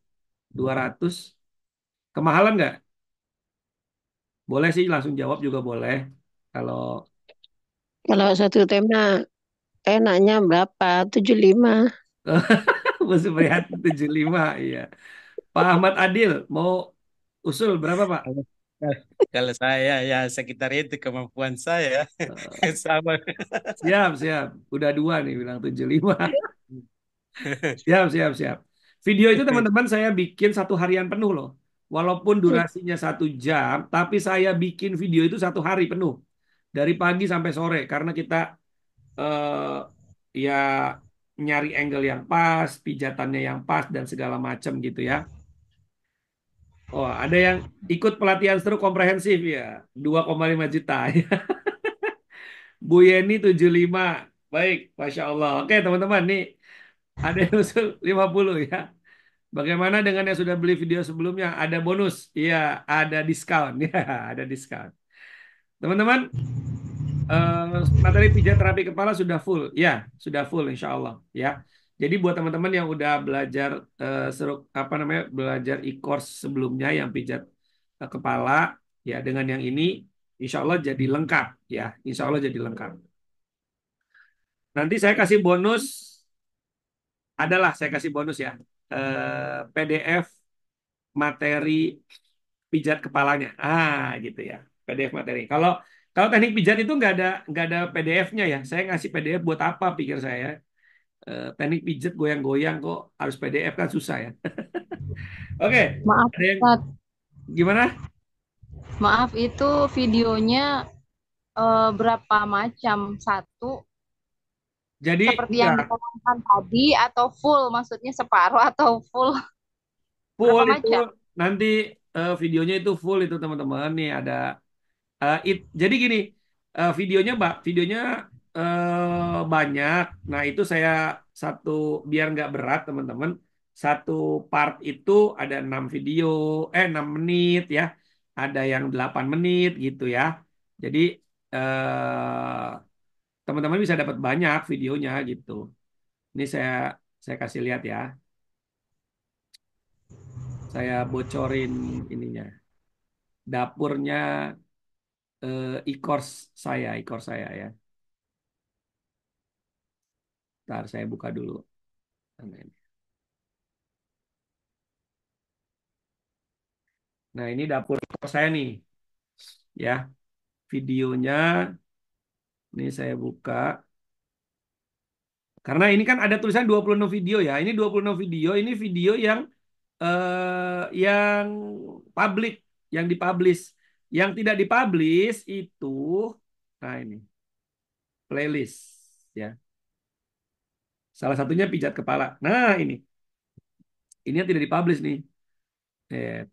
200. Kemahalan nggak? Boleh sih langsung jawab juga boleh. Kalau Kalau satu tema enaknya berapa? 75. musuh prihatin 75, iya. Pak Ahmad Adil mau usul berapa Pak? Kalau kalau saya ya sekitar itu kemampuan saya Eh, sama. siap, siap. Udah dua nih bilang 75. Siap, siap, siap. Video itu teman-teman saya bikin 1 harian penuh loh. Walaupun durasinya 1 jam, tapi saya bikin video itu 1 hari penuh. Dari pagi sampai sore. Karena kita eh, ya nyari angle yang pas, pijatannya yang pas, dan segala macam gitu ya. Oh, ada yang ikut pelatihan stroke komprehensif ya, 2,5 juta. Bu Yeni 75. Baik, Masya Allah. Oke, teman-teman, nih ada yang usul 50 ya. Bagaimana dengan yang sudah beli video sebelumnya? Ada bonus. Iya, ada diskon. Ya, ada diskon. Teman-teman, materi pijat terapi kepala sudah full. Ya, sudah full insya Allah. Ya. Jadi buat teman-teman yang udah belajar apa namanya belajar e-course sebelumnya yang pijat kepala, ya dengan yang ini, insya Allah jadi lengkap. Ya, insya Allah jadi lengkap. Nanti saya kasih bonus, saya kasih bonus ya. PDF materi pijat kepalanya. Gitu ya. PDF materi. Kalau kalau teknik pijat itu nggak ada PDF-nya ya. Saya ngasih PDF buat apa pikir saya? Teknik pijat goyang-goyang kok harus PDF kan susah ya. Oke, Maaf, ada yang Ustaz. gimana? Maaf itu videonya berapa macam? Satu Jadi seperti yang enggak dikatakan tadi atau full? Maksudnya separuh atau full? full Berapa itu macam? nanti videonya itu full itu teman-teman nih ada jadi gini videonya videonya banyak. Nah itu saya satu biar nggak berat teman-teman. Satu part itu ada 6 video, 6 menit ya. Ada yang 8 menit gitu ya. Jadi teman-teman bisa dapat banyak videonya gitu. Ini saya kasih lihat ya. Saya bocorin ininya. Dapurnya e-course saya ya. Ntar saya buka dulu. Nah, ini dapur saya nih. Ya, videonya ini saya buka. Karena ini kan ada tulisan 26 video ya. Ini 26 video, ini video yang publik, yang dipublish. Yang tidak dipublish itu nah ini playlist. ya. Salah satunya pijat kepala. Nah, ini yang tidak dipublish nih.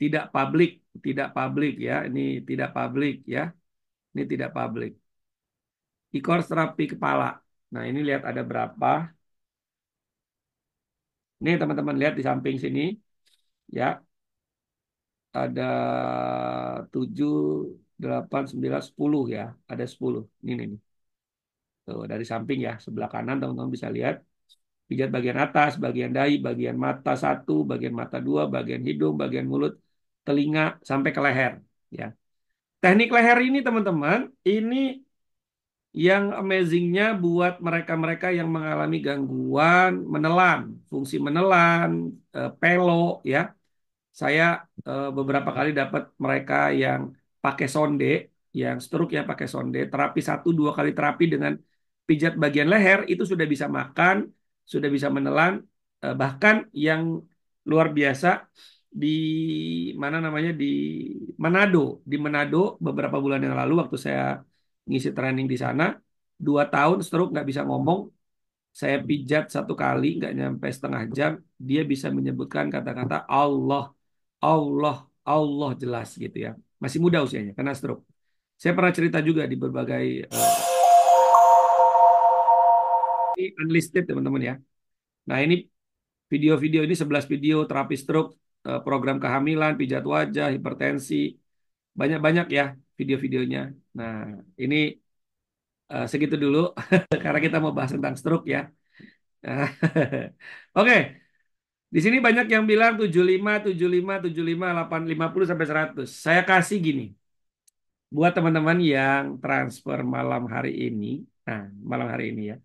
Tidak publik, tidak publik ya. Ini tidak publik ya. Ini tidak publik. E-course terapi kepala. Nah, ini lihat ada berapa. Nih teman-teman lihat di samping sini ya. Ada 7, 8, 9, 10 ya. Ada 10. Ini nih. Tuh, dari samping ya, sebelah kanan teman-teman bisa lihat. Pijat bagian atas, bagian dahi, bagian mata 1, bagian mata 2, bagian hidung, bagian mulut, telinga, sampai ke leher. Ya. Teknik leher ini teman-teman, ini yang amazingnya buat mereka-mereka yang mengalami gangguan menelan, fungsi menelan, pelo, ya. Saya beberapa kali dapat mereka yang pakai sonde, yang stroke yang pakai sonde, terapi 1-2 kali terapi dengan pijat bagian leher itu sudah bisa makan, sudah bisa menelan, bahkan yang luar biasa di mana namanya di Manado beberapa bulan yang lalu waktu saya ngisi training di sana, 2 tahun stroke nggak bisa ngomong, saya pijat 1 kali nggak nyampe setengah jam, dia bisa menyebutkan kata-kata Allah, Allah, Allah jelas gitu ya. Masih muda usianya, kena stroke. Saya pernah cerita juga di berbagai ini unlisted teman-teman ya. Nah ini video-video ini 11 video terapi stroke, program kehamilan, pijat wajah, hipertensi, banyak-banyak ya video-videonya. Nah ini segitu dulu karena kita mau bahas tentang stroke ya. Oke, di sini banyak yang bilang 75, 75, 75, 8, 50 sampai 100. Saya kasih gini. Buat teman-teman yang transfer malam hari ini, nah malam hari ini ya.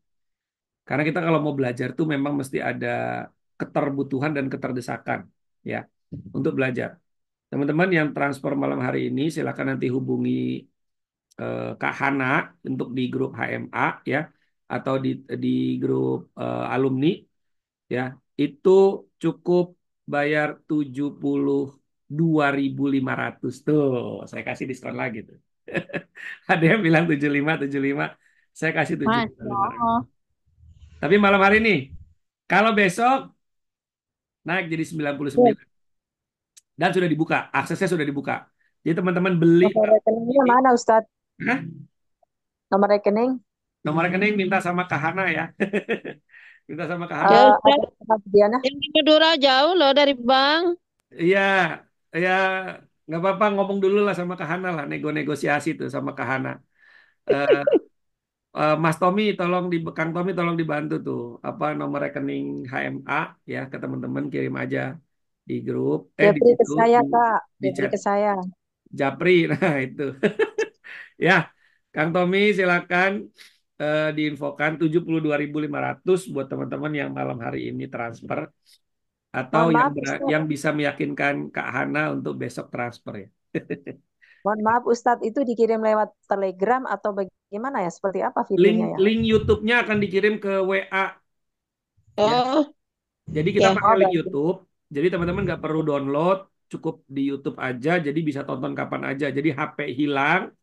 Karena kita kalau mau belajar tuh memang mesti ada keterbutuhan dan keterdesakan ya untuk belajar. Teman-teman yang transfer malam hari ini silakan nanti hubungi Kak Hana untuk di grup HMA ya atau di grup alumni ya. Itu cukup bayar 72.500 tuh. Saya kasih diskon lagi tuh. Ada yang bilang 75, 75. Saya kasih Masya 75. Allah. Tapi malam hari ini, kalau besok naik jadi 99. Dan sudah dibuka, aksesnya sudah dibuka. Jadi teman-teman beli. Nomor rekeningnya mana Ustadz? Hah? Nomor rekening? Nomor rekening minta sama Kak Hana ya. Minta sama Kak Hana. Ya, Ada Ustaz, Kak Diana? yang di Madura jauh loh dari bank. Iya, ya nggak apa-apa ngomong dulu lah sama Kak Hana lah, negosiasi tuh sama Kak Hana. Eh, Mas Tommy tolong Kang Tommy tolong dibantu tuh apa nomor rekening HMA ya ke teman-teman kirim aja di grup di Jepri ke situ saya di, Kak. di Jepri chat ke saya. Japri nah itu ya Kang Tommy silakan diinfokan 72.500 buat teman-teman yang malam hari ini transfer atau Mohon yang maaf Ustadz. yang bisa meyakinkan Kak Hana untuk besok transfer ya. Mohon maaf Ustadz, itu dikirim lewat Telegram atau bagaimana ya? Seperti apa Link videonya ya? link YouTube-nya akan dikirim ke WA ya. Oh, Jadi kita ya. pakai Oh link baik. YouTube. Jadi teman-teman nggak perlu download, cukup di YouTube aja. Jadi bisa tonton kapan aja. Jadi HP hilang,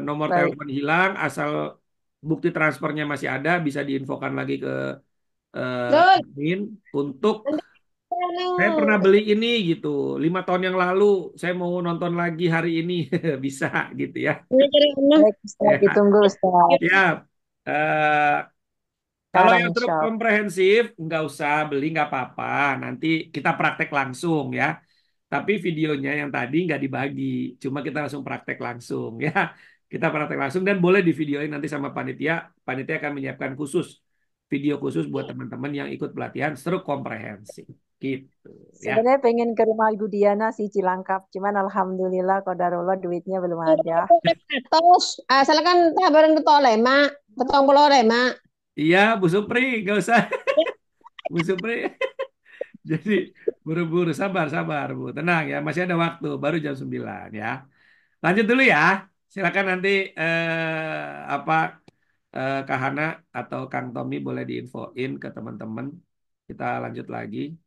nomor Baik. telepon hilang, asal bukti transfernya masih ada, bisa diinfokan lagi ke Dul, admin untuk saya anu. pernah beli ini gitu 5 tahun yang lalu. Saya mau nonton lagi hari ini, bisa gitu ya. Ini cari anu. Baik Ustadz, Ya, ditunggu Ustadz. siap. Eh, Kalau Sekarang yang insya truk Allah. komprehensif, nggak usah beli, nggak apa-apa. Nanti kita praktek langsung ya. Tapi videonya yang tadi nggak dibagi, cuma kita langsung praktek langsung ya. Kita praktek langsung dan boleh divideoin nanti sama panitia. Panitia akan menyiapkan video khusus buat teman-teman yang ikut pelatihan stroke komprehensif. Gitu ya. Sebenarnya pengen ke rumah Ibu Diana sih Cilangkap. Cuman alhamdulillah qadarullah duitnya belum ada. Terus, asal kan tak bareng ketole, Mak. Ketong kolore, Mak. Iya, Bu Supri, nggak usah. Bu Supri. Jadi buru-buru, sabar, Bu. Tenang ya, masih ada waktu, baru jam 9 ya. Lanjut dulu ya. Silakan nanti apa Kak Hana atau Kang Tommy boleh diinfoin ke teman-teman. Kita lanjut lagi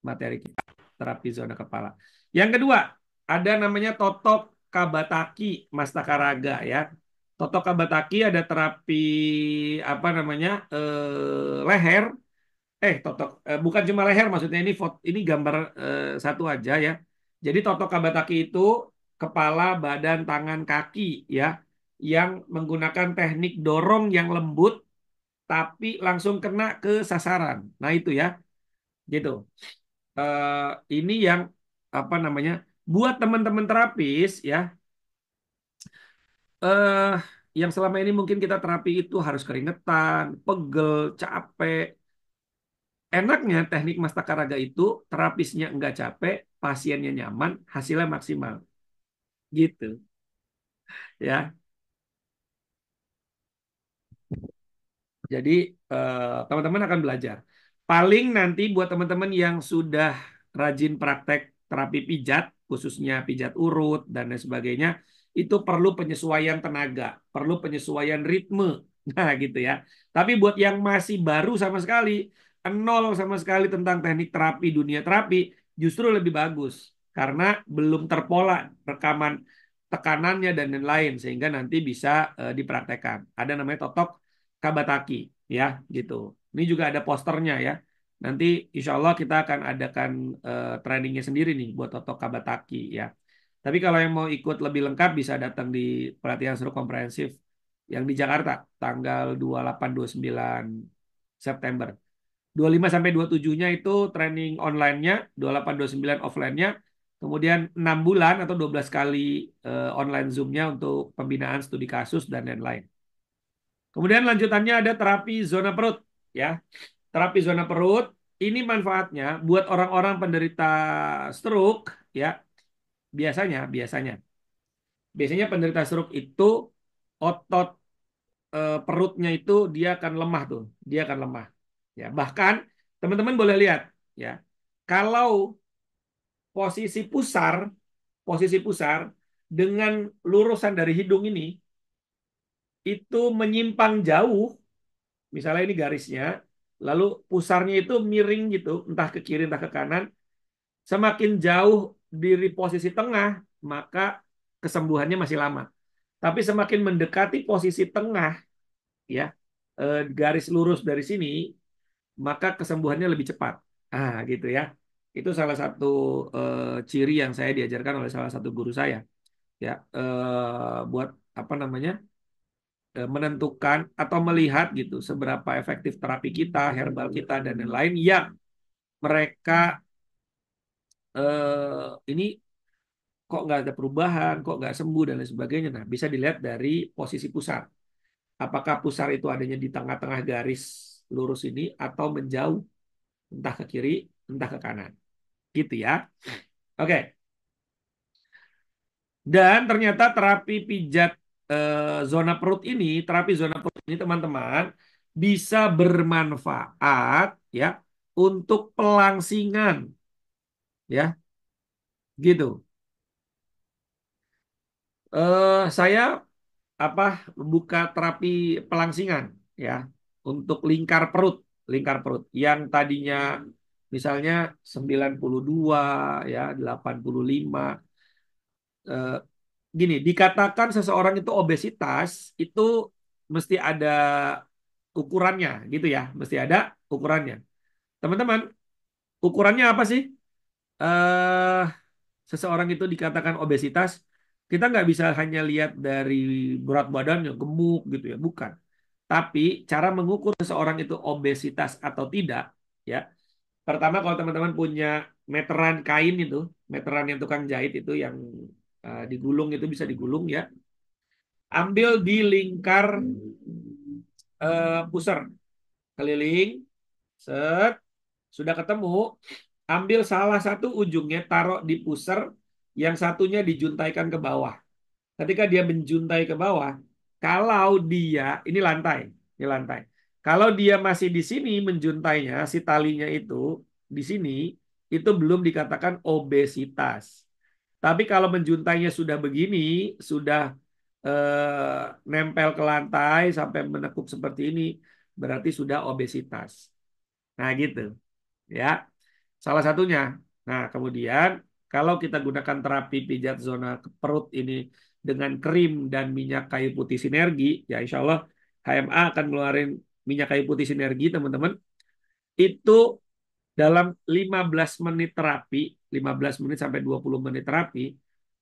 materi kita terapi zona kepala. Yang kedua, ada namanya Totok Kabataki Mastakaraga ya. Toto Kabataki ada terapi apa namanya leher. Totok bukan cuma leher, maksudnya ini ini gambar satu aja ya. Jadi Toto Kabataki itu kepala, badan, tangan, kaki ya, yang menggunakan teknik dorong yang lembut tapi langsung kena ke sasaran. Nah itu ya, gitu. Ini yang apa namanya? Buat teman-teman terapis ya, eh yang selama ini mungkin kita terapi itu harus keringetan, pegel, capek. Enaknya teknik Mastakaraga itu terapisnya nggak capek, pasiennya nyaman, hasilnya maksimal. Gitu ya. Jadi teman-teman akan belajar. Paling nanti buat teman-teman yang sudah rajin praktek terapi pijat, khususnya pijat urut dan lain sebagainya, itu perlu penyesuaian tenaga, perlu penyesuaian ritme. Nah, gitu ya. Tapi buat yang masih baru sama sekali, nol sama sekali tentang teknik terapi, dunia terapi, justru lebih bagus. Karena belum terpola rekaman tekanannya dan lain-lain, sehingga nanti bisa dipraktekkan. Ada namanya totok Kabataki ya gitu. Ini juga ada posternya ya. Nanti insya Allah kita akan adakan trainingnya sendiri nih buat Toto Kabataki ya. Tapi kalau yang mau ikut lebih lengkap bisa datang di pelatihan seru komprehensif yang di Jakarta tanggal 28-29 September. 25 sampai 27-nya itu training online-nya, 28-29 offline-nya, kemudian 6 bulan atau 12 kali online Zoom-nya untuk pembinaan studi kasus dan lain-lain. Kemudian lanjutannya ada terapi zona perut ya. Terapi zona perut ini manfaatnya buat orang-orang penderita stroke ya. Biasanya penderita stroke itu otot perutnya itu dia akan lemah tuh. Dia akan lemah. Ya, bahkan teman-teman boleh lihat ya. Kalau posisi pusar, posisi pusar dengan lurusan dari hidung ini itu menyimpang jauh. Misalnya ini garisnya, lalu pusarnya itu miring gitu, entah ke kiri, entah ke kanan. Semakin jauh dari posisi tengah, maka kesembuhannya masih lama. Tapi semakin mendekati posisi tengah, ya, garis lurus dari sini, maka kesembuhannya lebih cepat. Gitu ya. Itu salah satu ciri yang saya diajarkan oleh salah satu guru saya. Ya, buat apa namanya? Menentukan atau melihat gitu seberapa efektif terapi kita, herbal kita dan lain-lain yang mereka ini kok nggak ada perubahan, kok nggak sembuh dan lain sebagainya. Nah, bisa dilihat dari posisi pusar. Apakah pusar itu adanya di tengah-tengah garis lurus ini atau menjauh entah ke kiri, entah ke kanan. Gitu ya. Oke. Dan ternyata terapi zona perut ini teman-teman bisa bermanfaat ya untuk pelangsingan ya, gitu. Saya apa buka terapi pelangsingan ya untuk lingkar perut yang tadinya misalnya 92 ya 85 eh, gini, dikatakan seseorang itu obesitas itu mesti ada ukurannya gitu ya, mesti ada ukurannya. Teman-teman, ukurannya apa sih? Eh, Seseorang itu dikatakan obesitas, kita nggak bisa hanya lihat dari berat badannya gemuk gitu ya, bukan. Tapi cara mengukur seseorang itu obesitas atau tidak, ya. Pertama kalau teman-teman punya meteran kain itu, meteran yang tukang jahit itu yang digulung itu bisa digulung ya. Ambil di lingkar pusar keliling, set, sudah ketemu, ambil salah satu ujungnya taruh di pusar, yang satunya dijuntaikan ke bawah. Ketika dia menjuntai ke bawah, kalau dia ini lantai. Kalau dia masih di sini menjuntainya, si talinya itu di sini, itu belum dikatakan obesitas. Tapi kalau menjuntainya sudah begini, sudah nempel ke lantai sampai menekuk seperti ini, berarti sudah obesitas. Nah, gitu. Ya. Salah satunya. Nah, kemudian kalau kita gunakan terapi pijat zona perut ini dengan krim dan minyak kayu putih sinergi, ya insya Allah HMA akan ngeluarin minyak kayu putih sinergi, teman-teman. Itu dalam 15 menit terapi, 15 menit sampai 20 menit terapi,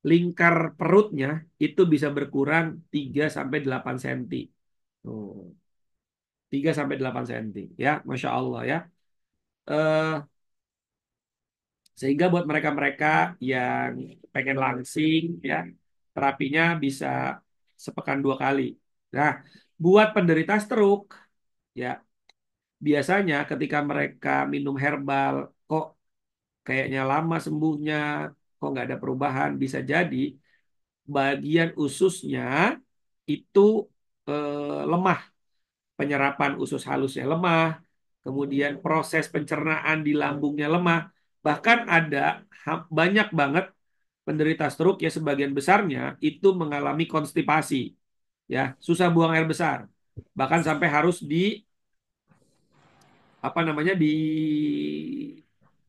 lingkar perutnya itu bisa berkurang 3 sampai 8 cm. Tuh, 3 sampai 8 cm ya, Masya Allah ya. Eh, Sehingga buat mereka-mereka yang pengen langsing ya, terapinya bisa sepekan 2 kali. Nah, buat penderita stroke ya, biasanya ketika mereka minum herbal kok kayaknya lama sembuhnya, kok nggak ada perubahan, bisa jadi bagian ususnya itu lemah, penyerapan usus halusnya lemah, kemudian proses pencernaan di lambungnya lemah, bahkan ada banyak banget penderita stroke ya, sebagian besarnya itu mengalami konstipasi, ya susah buang air besar, bahkan sampai harus di apa namanya di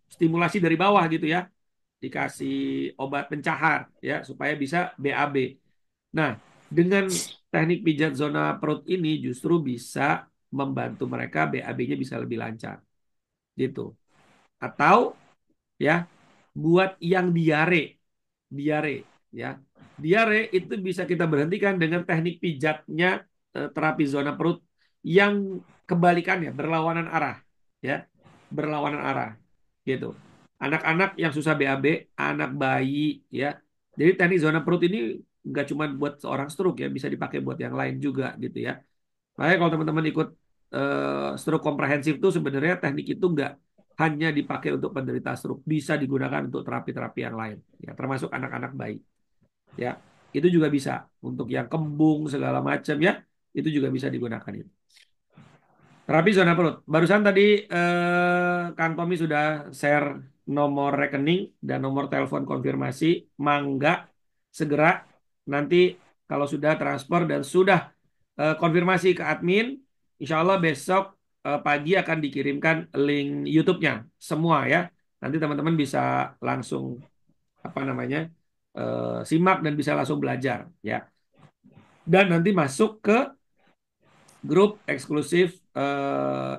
stimulasi dari bawah gitu ya, dikasih obat pencahar ya supaya bisa BAB. Nah, dengan teknik pijat zona perut ini justru bisa membantu mereka BAB-nya bisa lebih lancar gitu. Atau ya buat yang diare, diare ya. Diare itu bisa kita berhentikan dengan teknik pijatnya terapi zona perut yang kebalikannya, berlawanan arah ya. Berlawanan arah gitu. Anak-anak yang susah BAB, anak bayi ya. Jadi teknik zona perut ini nggak cuma buat seorang stroke ya, bisa dipakai buat yang lain juga gitu ya. Makanya kalau teman-teman ikut stroke komprehensif tuh sebenarnya teknik itu nggak hanya dipakai untuk penderita stroke, bisa digunakan untuk terapi-terapi yang lain, ya termasuk anak-anak bayi. Ya, itu juga bisa untuk yang kembung segala macam ya, itu juga bisa digunakan itu. Terapi zona perut. Barusan tadi Kang Tommy sudah share nomor rekening dan nomor telepon konfirmasi. Mangga segera nanti kalau sudah transfer dan sudah konfirmasi ke admin, insya Allah besok pagi akan dikirimkan link YouTube-nya semua ya. Nanti teman-teman bisa langsung apa namanya simak dan bisa langsung belajar ya. Dan nanti masuk ke grup eksklusif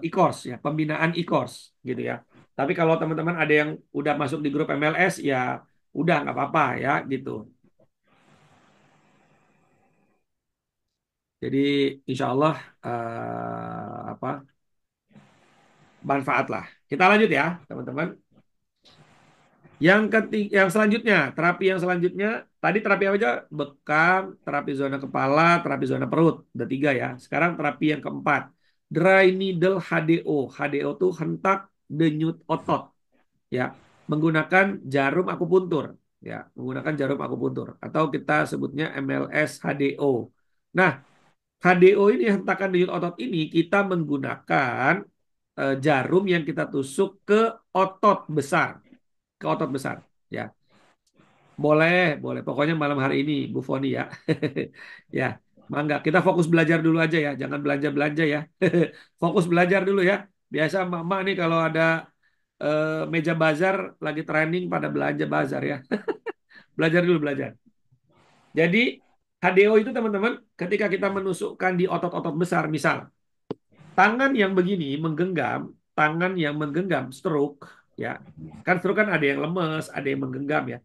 e-course ya, pembinaan e-course gitu ya. Tapi kalau teman-teman ada yang udah masuk di grup MLS ya udah nggak apa-apa ya gitu. Jadi insya Allah apa manfaat lah. Kita lanjut ya teman-teman. Yang selanjutnya, terapi yang selanjutnya, tadi terapi apa aja? Bekam, terapi zona kepala, terapi zona perut. Udah 3 ya. Sekarang terapi yang keempat. Dry needle HDO. HDO itu hentak denyut otot. Ya, menggunakan jarum akupuntur. Ya, menggunakan jarum akupuntur. Atau kita sebutnya MLS HDO. Nah, HDO ini, hentakan denyut otot ini, kita menggunakan jarum yang kita tusuk ke otot besar, ke otot besar ya. Boleh, boleh. Pokoknya malam hari ini, Bu Foni ya. Ya, mangga. Kita fokus belajar dulu aja ya. Jangan belanja-belanja ya. Fokus belajar dulu ya. Biasa mama nih kalau ada meja bazar lagi training pada belanja bazar ya. Belajar dulu, belajar. Jadi HDO itu teman-teman, ketika kita menusukkan di otot-otot besar, misal tangan yang begini menggenggam, tangan yang menggenggam stroke, ya kan stroke kan ada yang lemes, ada yang menggenggam ya.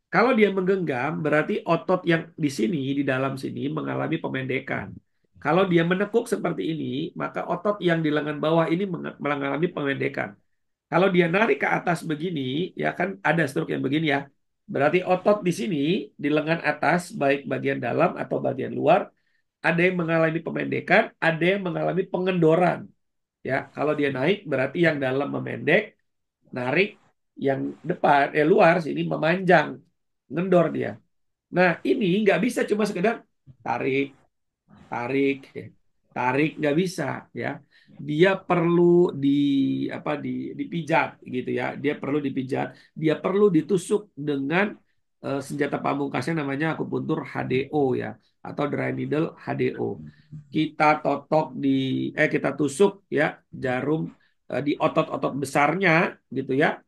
Kalau dia menggenggam, berarti otot yang di sini, di dalam sini mengalami pemendekan. Kalau dia menekuk seperti ini, maka otot yang di lengan bawah ini mengalami pemendekan. Kalau dia narik ke atas begini, ya kan ada stroke yang begini ya. Berarti otot di sini, di lengan atas, baik bagian dalam atau bagian luar, ada yang mengalami pemendekan, ada yang mengalami pengendoran. Ya, kalau dia naik berarti yang dalam memendek, narik yang depan, luar sini memanjang, ngendor dia. Nah, ini nggak bisa cuma sekedar tarik, tarik, tarik nggak bisa ya. Dia perlu di apa dipijat gitu ya. Dia perlu dipijat, dia perlu ditusuk dengan senjata pamungkasnya namanya akupuntur HDO ya, atau dry needle HDO. Kita totok kita tusuk ya jarum di otot-otot besarnya gitu ya.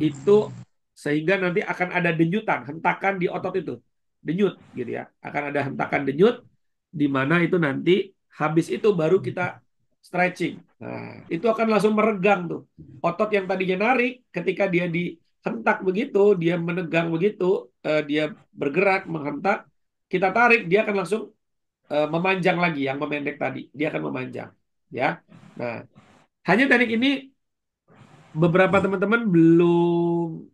Itu sehingga nanti akan ada denyutan, hentakan di otot itu. denyut gitu ya. Akan ada hentakan denyut di mana itu nanti habis itu baru kita stretching. Nah, itu akan langsung meregang tuh. Otot yang tadinya narik ketika dia dihentak begitu, dia menegang begitu, dia bergerak menghentak, kita tarik dia akan langsung memanjang lagi yang memendek tadi. Dia akan memanjang, ya. Nah, hanya teknik ini beberapa teman-teman belum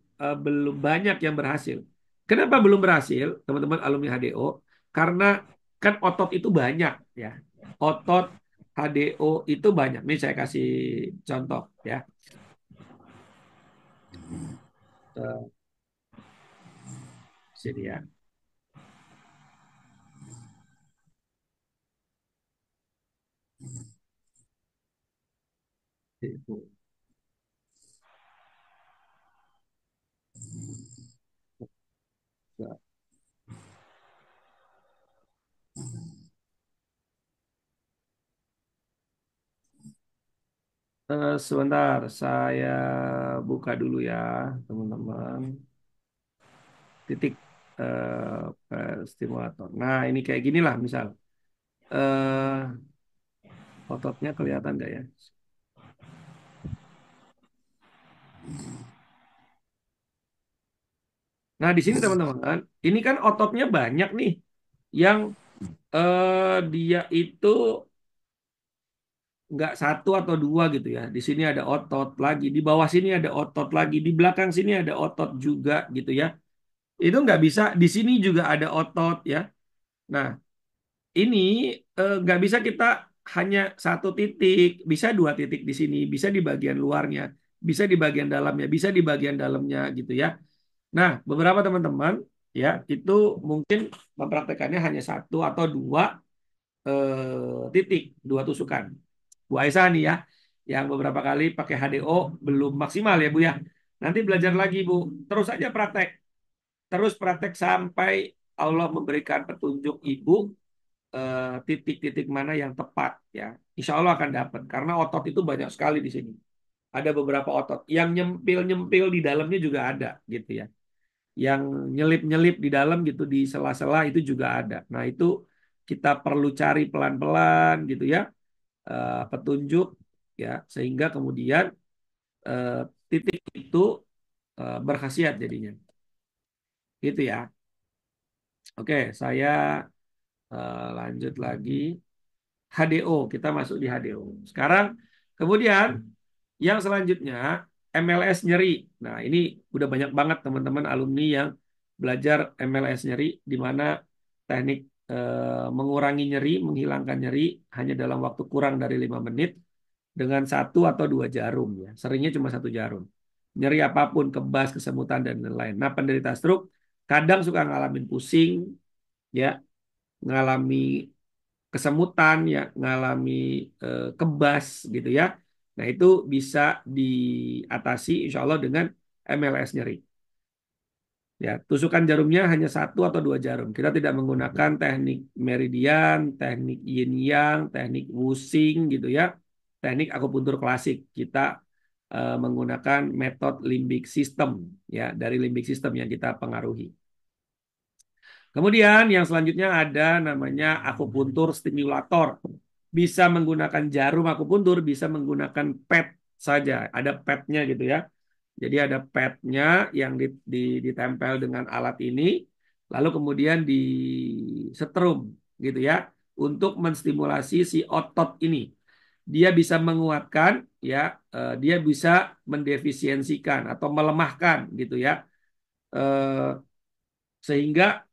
banyak yang berhasil. Kenapa belum berhasil, teman-teman alumni HDO? Karena kan otot itu banyak, ya. Otot HDO itu banyak. Nih saya kasih contoh, ya. Eh, Sini ya. Itu. Sebentar, saya buka dulu ya, teman-teman. Titik stimulator. Nah, ini kayak gini lah, misal. Ototnya kelihatan nggak ya? Nah, di sini teman-teman, ini kan ototnya banyak nih, yang dia itu nggak satu atau dua gitu ya. Di sini ada otot lagi, di bawah sini ada otot lagi, di belakang sini ada otot juga gitu ya. Itu nggak bisa, di sini juga ada otot ya. Nah, ini nggak bisa kita hanya satu titik, bisa dua titik di sini, bisa di bagian luarnya, bisa di bagian dalamnya, bisa di bagian dalamnya gitu ya. Nah, beberapa teman-teman ya itu mungkin mempraktekannya hanya satu atau dua titik, dua tusukan. Bu Aisyah nih ya, yang beberapa kali pakai HDO belum maksimal ya Bu ya. Nanti belajar lagi Bu, terus aja praktek, terus praktek sampai Allah memberikan petunjuk Ibu titik-titik mana yang tepat ya. Insya Allah akan dapat karena otot itu banyak sekali di sini. Ada beberapa otot yang nyempil-nyempil di dalamnya juga ada gitu ya. Yang nyelip-nyelip di dalam gitu di sela-sela itu juga ada. Nah, itu kita perlu cari pelan-pelan gitu ya, petunjuk ya, sehingga kemudian eh, titik itu berkhasiat jadinya. Gitu ya. Oke, saya lanjut lagi. HDO, kita masuk di HDO. Sekarang, kemudian yang selanjutnya MLS nyeri. Nah, ini udah banyak banget teman-teman alumni yang belajar MLS nyeri, di mana teknik mengurangi nyeri, menghilangkan nyeri hanya dalam waktu kurang dari 5 menit dengan satu atau dua jarum ya. Seringnya cuma satu jarum. Nyeri apapun, kebas, kesemutan dan lain-lain. Nah, penderita stroke kadang suka ngalamin pusing, ya, ngalami kesemutan ya, ngalami kebas gitu ya. Nah, itu bisa diatasi insya Allah dengan MLS nyeri. Ya, tusukan jarumnya hanya satu atau dua jarum. Kita tidak menggunakan teknik meridian, teknik yin yang, teknik wusing gitu ya. Teknik akupuntur klasik. Kita menggunakan metode limbic system ya, dari limbic system yang kita pengaruhi. Kemudian yang selanjutnya ada namanya akupuntur stimulator. Bisa menggunakan jarum akupuntur, bisa menggunakan pad saja. Ada padnya gitu ya. Jadi ada padnya yang ditempel dengan alat ini, lalu kemudian disetrum gitu ya, untuk menstimulasi si otot ini. Dia bisa menguatkan ya, dia bisa mendefisiensikan atau melemahkan gitu ya, sehingga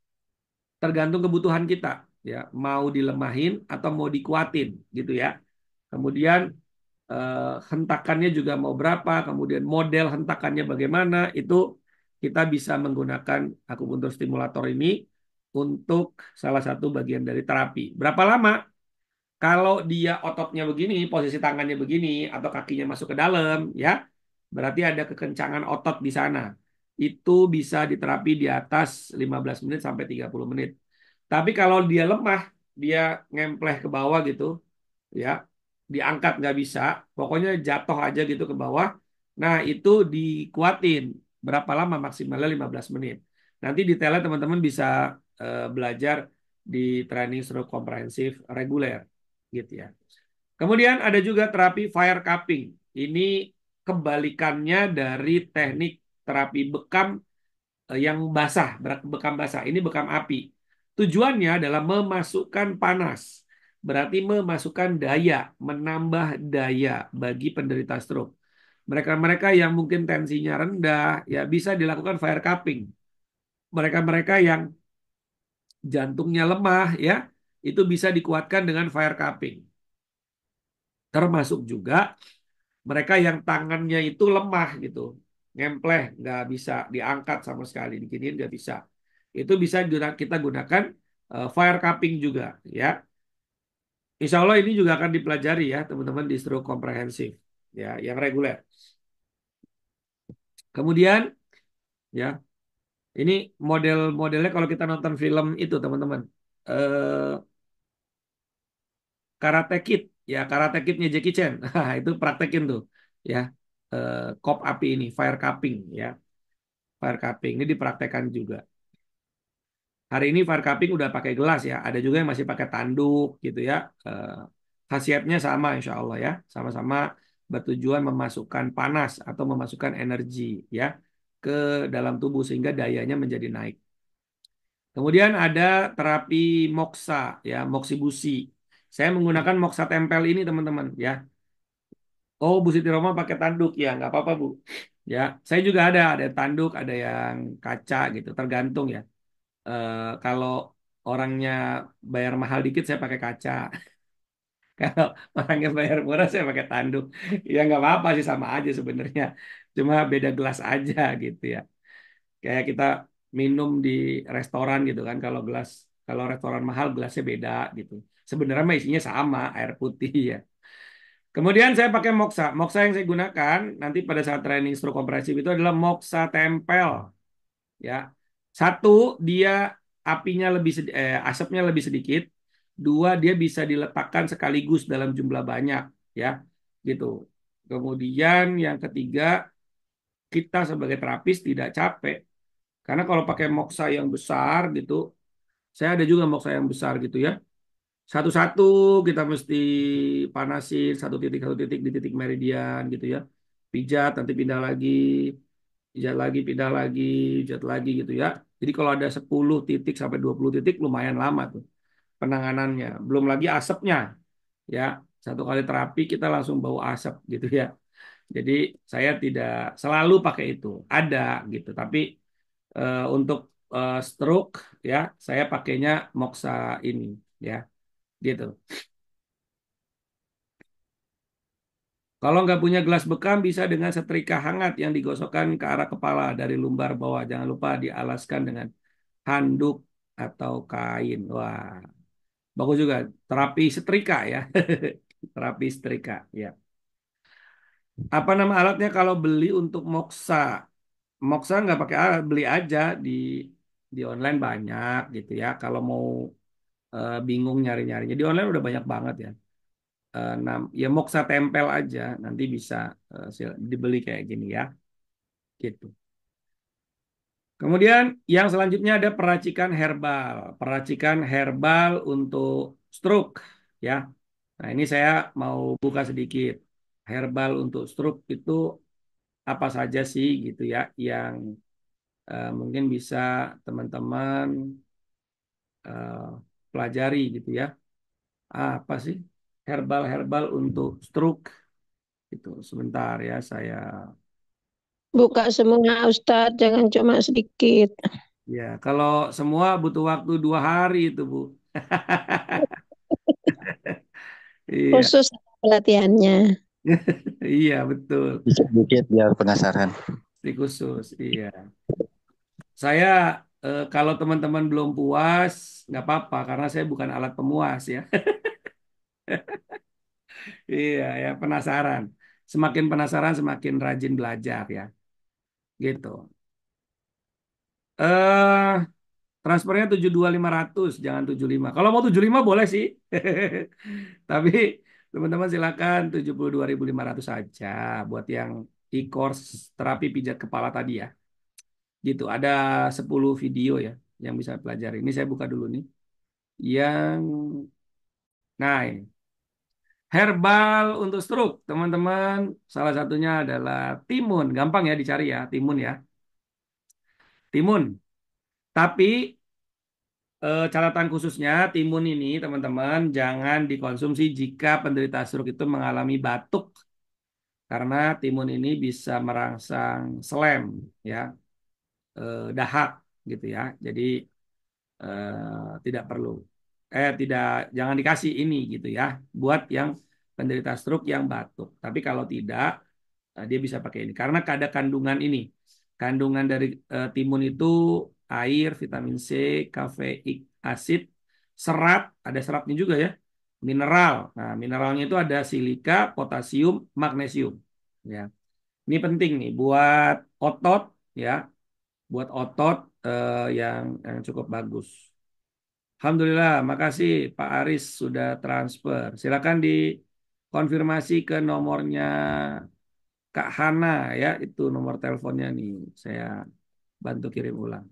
tergantung kebutuhan kita ya, mau dilemahin atau mau dikuatin gitu ya. Kemudian hentakannya juga mau berapa, kemudian model hentakannya bagaimana, itu kita bisa menggunakan akupuntur stimulator ini untuk salah satu bagian dari terapi. Berapa lama? Kalau dia ototnya begini, posisi tangannya begini, atau kakinya masuk ke dalam, ya, berarti ada kekencangan otot di sana. Itu bisa diterapi di atas 15 menit sampai 30 menit. Tapi kalau dia lemah, dia ngempleh ke bawah gitu, ya, diangkat nggak bisa, pokoknya jatuh aja gitu ke bawah. Nah, itu dikuatin. Berapa lama? Maksimalnya 15 menit. Nanti detailnya teman-teman bisa belajar di training stroke komprehensif reguler gitu ya. Kemudian ada juga terapi fire cupping. Ini kebalikannya dari teknik terapi bekam yang basah, bekam basah. Ini bekam api. Tujuannya adalah memasukkan panas. Berarti memasukkan daya, menambah daya bagi penderita stroke. Mereka-mereka yang mungkin tensinya rendah, ya bisa dilakukan fire cupping. Mereka-mereka yang jantungnya lemah, ya itu bisa dikuatkan dengan fire cupping. Termasuk juga mereka yang tangannya itu lemah gitu, ngempleh, nggak bisa diangkat sama sekali, diginiin nggak bisa. Itu bisa kita gunakan fire cupping juga, ya. Insya Allah ini juga akan dipelajari ya teman-teman di stroke komprehensif, ya, yang reguler. Kemudian, ya, ini model-modelnya kalau kita nonton film itu teman-teman, eh, Karate Kid, ya Karate Kidnya Jackie Chan, itu praktekin tuh, ya, kop api ini, fire cupping, ya. Fire cupping ini dipraktekkan juga. Hari ini fire cupping udah pakai gelas ya. Ada juga yang masih pakai tanduk gitu ya. Eh, Khasiatnya sama insya Allah ya. Sama-sama bertujuan memasukkan panas atau memasukkan energi ya ke dalam tubuh sehingga dayanya menjadi naik. Kemudian ada terapi moksa ya, moksibusi. Saya menggunakan moksa tempel ini teman-teman ya. Oh, Bu Siti Roma pakai tanduk ya, nggak apa-apa Bu. Ya, saya juga ada tanduk, ada yang kaca gitu, tergantung ya. Kalau orangnya bayar mahal dikit saya pakai kaca. Kalau orangnya bayar murah saya pakai tanduk. Ya nggak apa-apa sih sama aja sebenarnya. Cuma beda gelas aja gitu ya. Kayak kita minum di restoran gitu kan. Kalau restoran mahal gelasnya beda gitu. Sebenarnya mah isinya sama air putih ya. Kemudian saya pakai moksa. Moksa yang saya gunakan nanti pada saat training stroke kompresif itu adalah moksa tempel. Ya, satu dia asapnya lebih sedikit. Dua dia bisa diletakkan sekaligus dalam jumlah banyak, ya, gitu. Kemudian yang ketiga kita sebagai terapis tidak capek karena kalau pakai moksa yang besar gitu, saya ada juga moksa yang besar gitu ya. Satu-satu kita mesti panasin satu titik di titik meridian gitu ya. Pijat nanti pindah lagi, pijat lagi, pindah lagi, pijat lagi gitu ya. Jadi kalau ada 10 titik sampai 20 titik lumayan lama tuh penanganannya. Belum lagi asapnya ya. Satu kali terapi kita langsung bau asap gitu ya. Jadi saya tidak selalu pakai itu. Ada gitu. Tapi untuk stroke ya saya pakainya Moxa ini ya gitu. Kalau nggak punya gelas bekam bisa dengan setrika hangat yang digosokkan ke arah kepala dari lumbar bawah. Jangan lupa dialaskan dengan handuk atau kain. Wah, bagus juga. Terapi setrika ya. Terapi setrika ya. Apa nama alatnya kalau beli untuk moksa? Moksa nggak pakai alat, beli aja di online banyak gitu ya. Kalau mau bingung nyari-nyarinya di online udah banyak banget ya. Ya moksa tempel aja nanti bisa dibeli kayak gini ya gitu. Kemudian yang selanjutnya ada peracikan herbal untuk stroke ya. Nah ini saya mau buka sedikit herbal untuk stroke itu apa saja sih gitu ya yang mungkin bisa teman-teman eh, pelajari gitu ya. Apa sih herbal untuk stroke itu sebentar ya saya. Buka semua Ustadz, jangan cuma sedikit. Ya, kalau semua butuh waktu 2 hari itu, Bu. Iya, Khusus pelatihannya. iya betul. Sedikit biar penasaran. Di khusus, iya. Saya kalau teman-teman belum puas, nggak apa-apa karena saya bukan alat pemuas ya. Iya, ya penasaran. Semakin penasaran, semakin rajin belajar ya, gitu. Eh, Transfernya 72.500, jangan 75. Kalau mau 75 boleh sih. Tapi teman-teman silakan 72.500 saja buat yang e-course terapi pijat kepala tadi ya. Gitu, ada 10 video ya. yang bisa pelajari. Ini saya buka dulu nih. Yang nah ini herbal untuk stroke, teman-teman. Salah satunya adalah timun. Gampang ya dicari ya, timun ya. Timun. Tapi catatan khususnya timun ini teman-teman jangan dikonsumsi jika penderita stroke itu mengalami batuk karena timun ini bisa merangsang selem ya, dahak gitu ya. Jadi tidak perlu tidak jangan dikasih ini gitu ya buat yang penderita stroke yang batuk. Tapi kalau tidak dia bisa pakai ini karena ada kandungan ini. Kandungan dari timun itu air, vitamin C, kafeik asid, serat, ada seratnya juga ya. Mineral. Nah, mineralnya itu ada silika, potasium, magnesium. Ya. Ini penting nih buat otot ya, buat otot yang cukup bagus. Alhamdulillah, makasih Pak Aris sudah transfer. Silakan dikonfirmasi ke nomornya Kak Hana ya, itu nomor teleponnya nih. Saya bantu kirim ulang.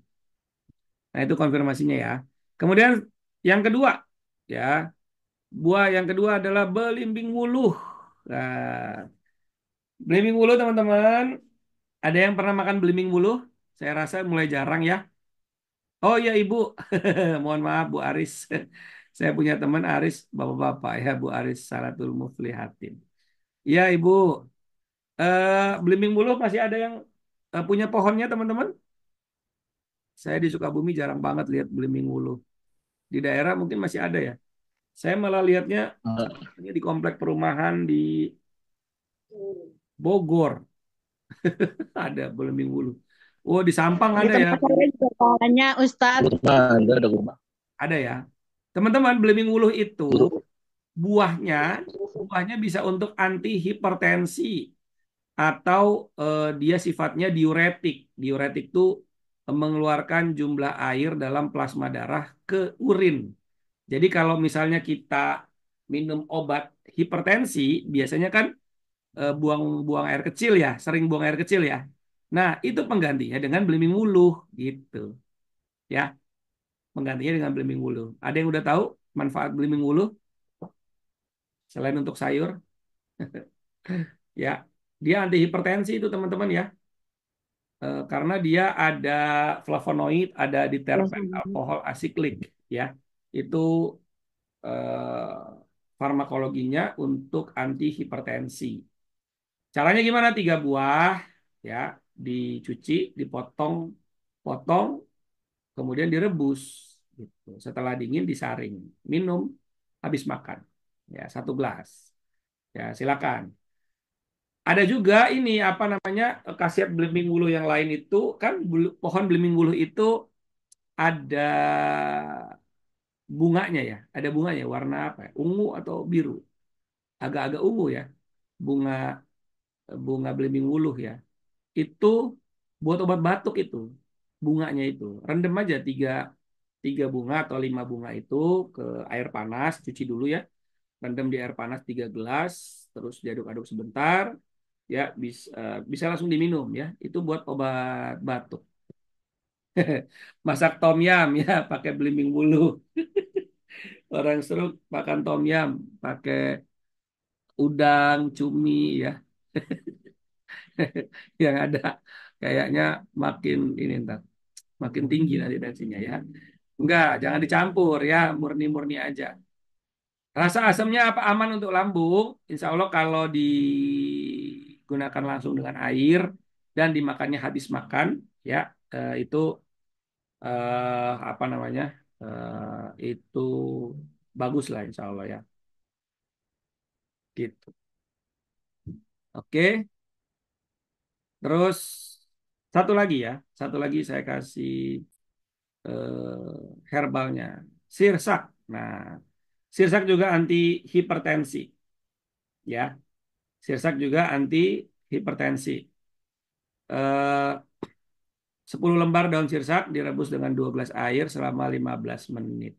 Nah, itu konfirmasinya ya. Kemudian yang kedua ya, buah yang kedua adalah belimbing wuluh. Nah, belimbing wuluh teman-teman, ada yang pernah makan belimbing wuluh? Saya rasa mulai jarang ya. Oh iya Ibu, mohon maaf Bu Aris. Saya punya teman Aris, bapak-bapak ya, Bu Aris Salatul Muflihatin. Iya Ibu, belimbing wuluh masih ada yang punya pohonnya teman-teman? Saya di Sukabumi jarang banget lihat belimbing wuluh. Di daerah mungkin masih ada ya. Saya malah lihatnya di komplek perumahan di Bogor ada belimbing wuluh. Oh di Sampang Di ada ya? tempat saya juga banyak, Ustadz. Ada rumah. Ada ya. Teman-teman belimbing wuluh itu buahnya buahnya bisa untuk anti hipertensi atau dia sifatnya diuretik. Diuretik itu mengeluarkan jumlah air dalam plasma darah ke urin. Jadi kalau misalnya kita minum obat hipertensi, biasanya kan buang air kecil ya, sering buang air kecil ya. Nah, itu penggantinya dengan belimbing wuluh gitu. Ya, penggantinya dengan belimbing wuluh. Ada yang udah tahu manfaat belimbing wuluh selain untuk sayur? Ya, dia anti hipertensi itu teman-teman ya. Karena dia ada flavonoid, ada diterpen alkohol asiklik ya. Itu farmakologinya untuk anti hipertensi. Caranya gimana? 3 buah ya, dicuci, potong, kemudian direbus. Gitu. Setelah dingin disaring, minum habis makan. Ya 1 gelas. Ya silakan. Ada juga ini apa namanya khasiat belimbing wuluh yang lain itu kan pohon belimbing wuluh itu ada bunganya ya, ada bunganya warna apa ya? Ungu atau biru, agak-agak ungu ya, bunga bunga belimbing wuluh ya. Itu buat obat batuk itu bunganya itu rendam aja tiga bunga atau 5 bunga itu ke air panas, cuci dulu ya, rendam di air panas 3 gelas, terus diaduk-aduk sebentar ya, bisa langsung diminum ya, itu buat obat batuk. Masak tom yum ya pakai belimbing bulu. Orang stroke makan tom yum pakai udang cumi ya. Yang ada kayaknya makin ini ntar makin tinggi nanti tensinya ya. Enggak, jangan dicampur ya, murni-murni aja. Rasa asamnya apa aman untuk lambung? Insya Allah kalau digunakan langsung dengan air dan dimakannya habis makan, ya itu apa namanya? Itu bagus lah Insya Allah ya. Gitu. Oke. Terus satu lagi saya kasih herbalnya, sirsak. Nah, sirsak juga anti hipertensi, ya. Sirsak juga anti hipertensi. 10 lembar daun sirsak direbus dengan 12 air selama 15 menit.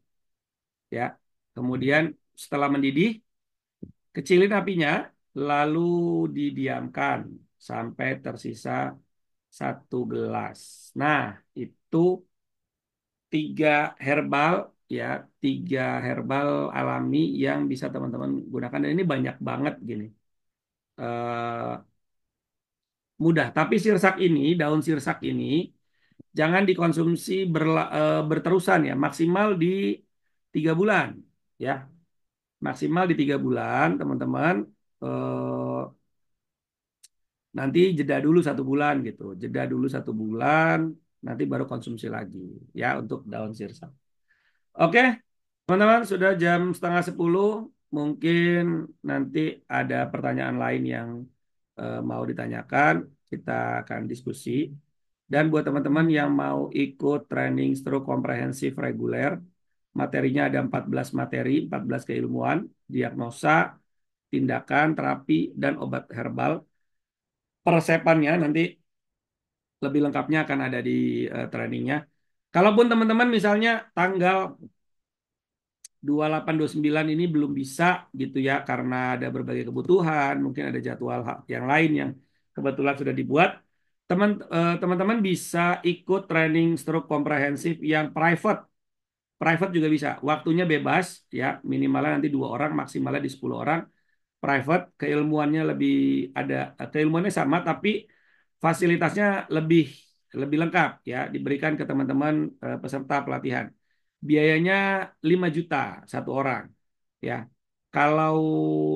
Ya. Kemudian setelah mendidih, kecilin apinya, lalu didiamkan sampai tersisa 1 gelas. Nah, itu tiga herbal ya, tiga herbal alami yang bisa teman-teman gunakan. Dan ini banyak banget gini. Eh, mudah. Tapi sirsak ini, daun sirsak ini jangan dikonsumsi berterusan ya, maksimal di 3 bulan ya, maksimal di 3 bulan teman-teman. Eh, nanti jeda dulu 1 bulan gitu, jeda dulu 1 bulan, nanti baru konsumsi lagi ya untuk daun sirsak. Oke, teman-teman sudah jam setengah 10, mungkin nanti ada pertanyaan lain yang mau ditanyakan, kita akan diskusi. Dan buat teman-teman yang mau ikut training stroke komprehensif reguler, materinya ada 14 materi, 14 keilmuan, diagnosa, tindakan, terapi, dan obat herbal. Persiapannya nanti lebih lengkapnya akan ada di trainingnya. Kalaupun teman-teman misalnya tanggal 28-29 ini belum bisa gitu ya, karena ada berbagai kebutuhan, mungkin ada jadwal yang lain yang kebetulan sudah dibuat. Teman-teman bisa ikut training stroke komprehensif yang private. Private juga bisa. Waktunya bebas ya, minimalnya nanti 2 orang, maksimalnya di 10 orang. Private, keilmuannya lebih ada, keilmuannya sama tapi fasilitasnya lebih lebih lengkap ya, diberikan ke teman-teman peserta pelatihan. Biayanya 5 juta 1 orang ya. Kalau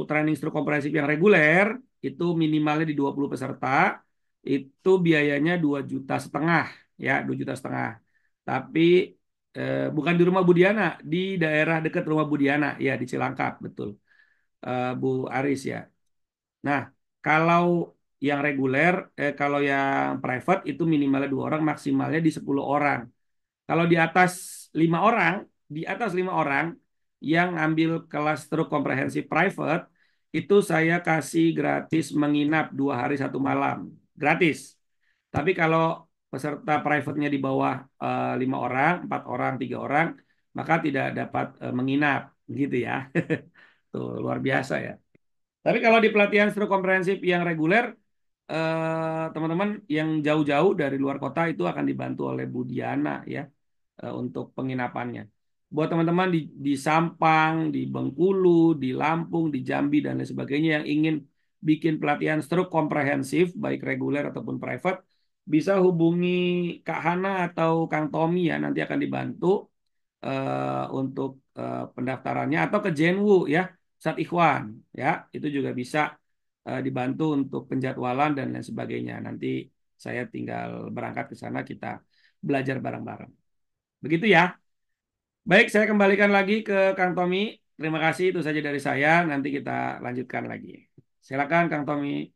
training stroke komprehensif yang reguler itu minimalnya di 20 peserta, itu biayanya 2,5 juta ya, 2,5 juta. Tapi bukan di rumah Budiana, di daerah dekat rumah Budiana ya, di Cilangkap, betul. Bu Aris ya. Nah, kalau yang reguler, kalau yang private itu minimalnya 2 orang, maksimalnya di 10 orang. Kalau di atas 5 orang, di atas 5 orang yang ambil kelas stroke komprehensif private, itu saya kasih gratis menginap 2 hari 1 malam, gratis. Tapi kalau peserta private-nya di bawah 5 orang, 4 orang, 3 orang, maka tidak dapat menginap, gitu ya. Tuh luar biasa ya. Tapi kalau di pelatihan stroke komprehensif yang reguler, teman-teman yang jauh-jauh dari luar kota itu akan dibantu oleh Bu Diana ya, untuk penginapannya. Buat teman-teman di Sampang, di Bengkulu, di Lampung, di Jambi dan lain sebagainya yang ingin bikin pelatihan stroke komprehensif baik reguler ataupun private, bisa hubungi Kak Hana atau Kang Tommy ya, nanti akan dibantu untuk pendaftarannya, atau ke Jenwu ya, Sat Ikhwan ya, itu juga bisa dibantu untuk penjadwalan dan lain sebagainya. Nanti saya tinggal berangkat ke sana, kita belajar bareng-bareng. Begitu ya. Baik, saya kembalikan lagi ke Kang Tommy. Terima kasih, itu saja dari saya. Nanti kita lanjutkan lagi. Silakan Kang Tommy.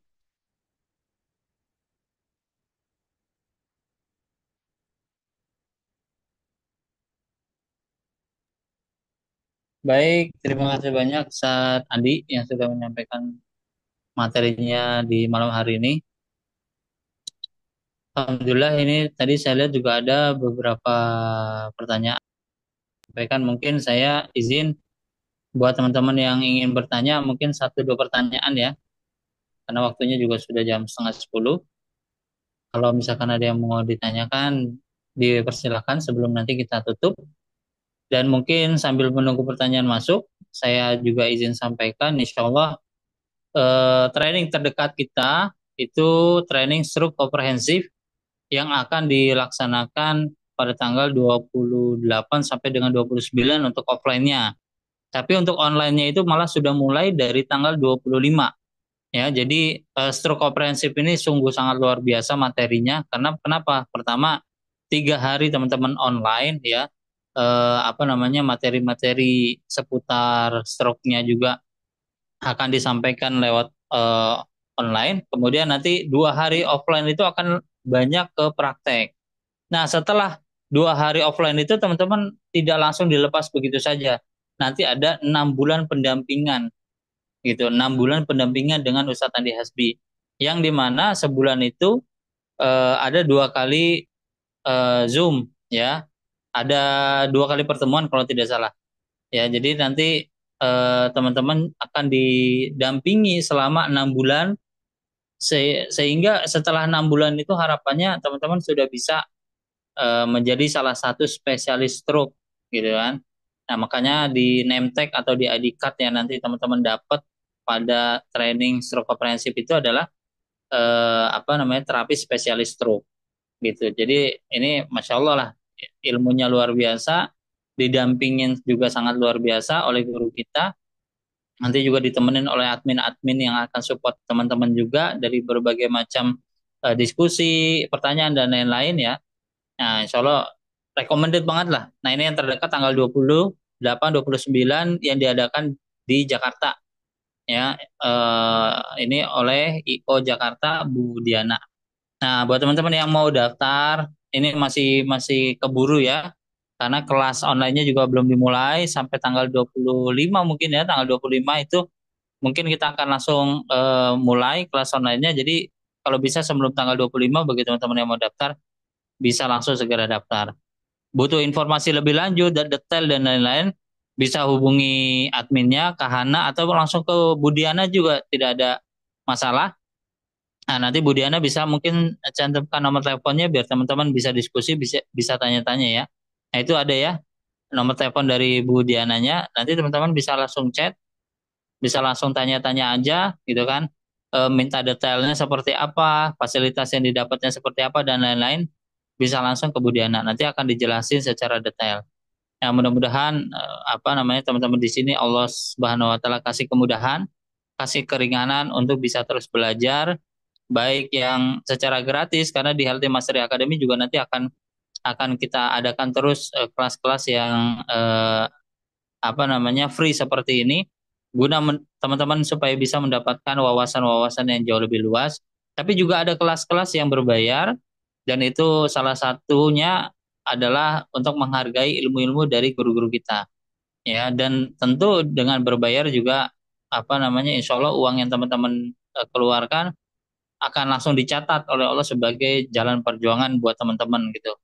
Baik, terima kasih banyak Ustaz Andi yang sudah menyampaikan materinya di malam hari ini. Alhamdulillah ini tadi saya lihat juga ada beberapa pertanyaan. Sampaikan, mungkin saya izin buat teman-teman yang ingin bertanya mungkin 1-2 pertanyaan ya, karena waktunya juga sudah jam setengah 10. Kalau misalkan ada yang mau ditanyakan, dipersilakan sebelum nanti kita tutup. Dan mungkin sambil menunggu pertanyaan masuk, saya juga izin sampaikan, insya Allah training terdekat kita itu training stroke komprehensif yang akan dilaksanakan pada tanggal 28 sampai dengan 29 untuk offline-nya. Tapi untuk online-nya itu malah sudah mulai dari tanggal 25. Ya, jadi stroke komprehensif ini sungguh sangat luar biasa materinya. Karena kenapa? Pertama, 3 hari teman-teman online ya, materi-materi seputar stroke-nya juga akan disampaikan lewat online. Kemudian nanti 2 hari offline itu akan banyak ke praktek. Nah, setelah 2 hari offline itu teman-teman tidak langsung dilepas begitu saja. Nanti ada 6 bulan pendampingan, gitu. 6 bulan pendampingan dengan Ustadz Andi Hasbi, yang dimana sebulan itu ada 2 kali Zoom, ya. Ada 2 kali pertemuan kalau tidak salah. Ya, jadi nanti teman-teman akan didampingi selama 6 bulan, sehingga setelah 6 bulan itu harapannya teman-teman sudah bisa menjadi salah satu spesialis stroke gitu kan. Nah, makanya di name tag atau di ID card yang nanti teman-teman dapat pada training stroke komprehensif itu adalah apa namanya terapi spesialis stroke gitu. Jadi ini masya Allah lah ilmunya luar biasa, didampingin juga sangat luar biasa oleh guru kita. Nanti juga ditemenin oleh admin-admin yang akan support teman-teman juga dari berbagai macam diskusi, pertanyaan dan lain-lain ya. Nah, insya Allah recommended banget lah. Nah, ini yang terdekat tanggal 28, 29 yang diadakan di Jakarta ya. Ini oleh IO Jakarta Bu Diana. Nah, buat teman-teman yang mau daftar, ini masih masih keburu ya. Karena kelas online-nya juga belum dimulai sampai tanggal 25 mungkin ya, tanggal 25 itu mungkin kita akan langsung mulai kelas online-nya. Jadi kalau bisa sebelum tanggal 25 bagi teman-teman yang mau daftar bisa langsung segera daftar. Butuh informasi lebih lanjut dan detail dan lain-lain, bisa hubungi adminnya, Kak Hana, atau langsung ke Budiana juga tidak ada masalah. Nah, nanti Budiana bisa mungkin cantumkan nomor teleponnya biar teman-teman bisa diskusi, bisa bisa tanya-tanya ya. Nah, itu ada ya nomor telepon dari Bu Diananya. Nanti teman-teman bisa langsung chat, bisa langsung tanya-tanya aja gitu kan. Minta detailnya seperti apa, fasilitas yang didapatnya seperti apa dan lain-lain. Bisa langsung ke Bu Diana. Nanti akan dijelasin secara detail. Ya, mudah-mudahan apa namanya teman-teman di sini Allah Subhanahu wa taala kasih kemudahan, kasih keringanan untuk bisa terus belajar baik yang secara gratis karena di Healthy Mastery Academy juga nanti akan kita adakan terus kelas-kelas yang apa namanya free seperti ini guna teman-teman supaya bisa mendapatkan wawasan-wawasan yang jauh lebih luas. Tapi juga ada kelas-kelas yang berbayar dan itu salah satunya adalah untuk menghargai ilmu-ilmu dari guru-guru kita. Ya, dan tentu dengan berbayar juga apa namanya insya Allah uang yang teman-teman keluarkan akan langsung dicatat oleh Allah sebagai jalan perjuangan buat teman-teman gitu.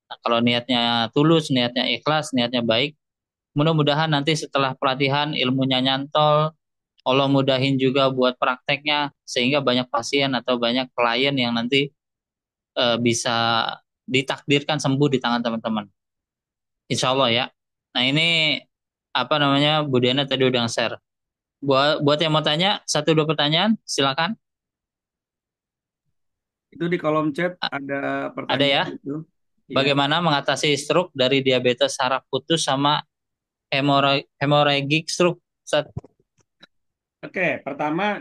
Nah, kalau niatnya tulus, niatnya ikhlas, niatnya baik, mudah-mudahan nanti setelah pelatihan ilmunya nyantol, Allah mudahin juga buat prakteknya sehingga banyak pasien atau banyak klien yang nanti bisa ditakdirkan sembuh di tangan teman-teman. Insya Allah ya. Nah ini apa namanya Bu Diana tadi udah share. Buat yang mau tanya satu dua pertanyaan silakan. Itu di kolom chat ada Ada ya. pertanyaan itu. Ya. Bagaimana mengatasi stroke dari diabetes saraf putus sama hemorrhagic stroke? Oke, pertama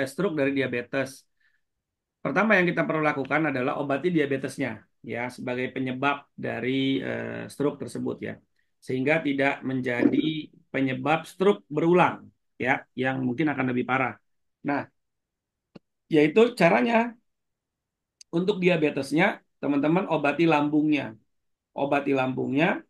stroke dari diabetes. Pertama yang kita perlu lakukan adalah obati diabetesnya ya sebagai penyebab dari stroke tersebut ya. Sehingga tidak menjadi penyebab stroke berulang ya yang mungkin akan lebih parah. Nah, yaitu caranya untuk diabetesnya teman-teman obati lambungnya. Obati lambungnya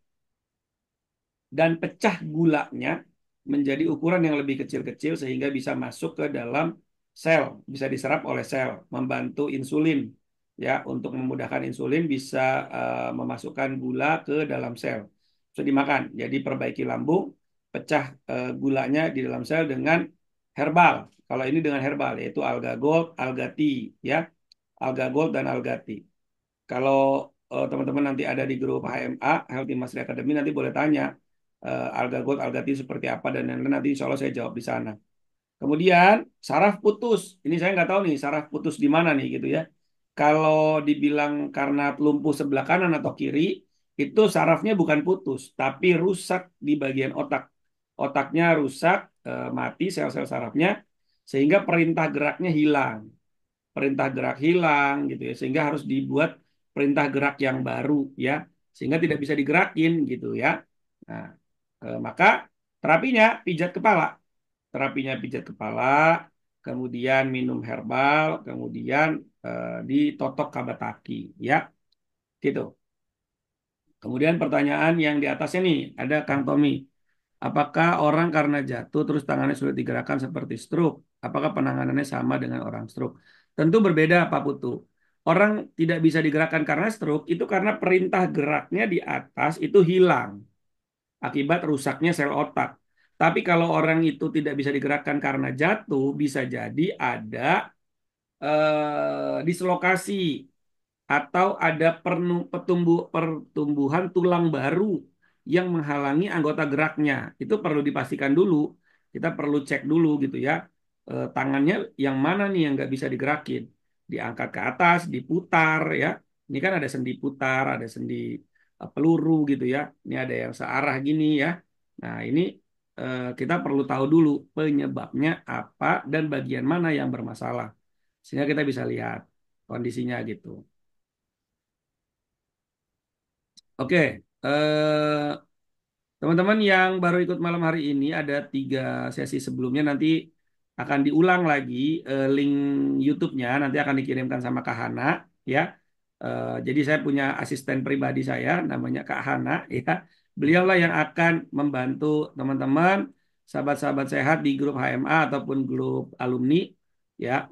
dan pecah gulanya menjadi ukuran yang lebih kecil-kecil sehingga bisa masuk ke dalam sel, bisa diserap oleh sel, membantu insulin ya untuk memudahkan insulin bisa memasukkan gula ke dalam sel. Bisa dimakan. Jadi perbaiki lambung, pecah gulanya di dalam sel dengan herbal. Kalau ini dengan herbal yaitu alga gold, alga tea ya, alga gold dan alga tea. Kalau teman-teman nanti ada di grup HMA, Healthy Mastery Academy, nanti boleh tanya alga gold, alga tea seperti apa dan lain-lain. Nanti insya Allah saya jawab di sana. Kemudian saraf putus. Ini saya nggak tahu nih saraf putus di mana nih gitu ya. Kalau dibilang karena lumpuh sebelah kanan atau kiri, itu sarafnya bukan putus, tapi rusak di bagian otak. Otaknya rusak, mati sel-sel sarafnya, sehingga perintah geraknya hilang. Perintah gerak hilang gitu ya, sehingga harus dibuat perintah gerak yang baru ya, sehingga tidak bisa digerakin gitu ya. Nah, maka terapinya pijat kepala. Terapinya pijat kepala, kemudian minum herbal, kemudian ditotok kabataki ya. Gitu. Kemudian pertanyaan yang di atasnya nih, ada Kang Tommy. Apakah orang karena jatuh terus tangannya sulit digerakkan seperti stroke? Apakah penanganannya sama dengan orang stroke? Tentu berbeda Pak Putu. Orang tidak bisa digerakkan karena stroke itu karena perintah geraknya di atas itu hilang akibat rusaknya sel otak. Tapi kalau orang itu tidak bisa digerakkan karena jatuh, bisa jadi ada dislokasi atau ada pertumbuhan tulang baru yang menghalangi anggota geraknya. Itu perlu dipastikan dulu. Kita perlu cek dulu gitu ya. Tangannya yang mana nih yang nggak bisa digerakin. Diangkat ke atas, diputar ya. Ini kan ada sendi putar, ada sendi peluru gitu ya. Ini ada yang searah gini ya. Nah ini kita perlu tahu dulu penyebabnya apa dan bagian mana yang bermasalah. Sehingga kita bisa lihat kondisinya gitu. Oke, teman-teman yang baru ikut malam hari ini ada 3 sesi sebelumnya nanti akan diulang lagi link YouTube-nya nanti akan dikirimkan sama Kak Hana ya. Jadi saya punya asisten pribadi saya namanya Kak Hana ya. Beliaulah yang akan membantu teman-teman sahabat-sahabat sehat di grup HMA ataupun grup alumni ya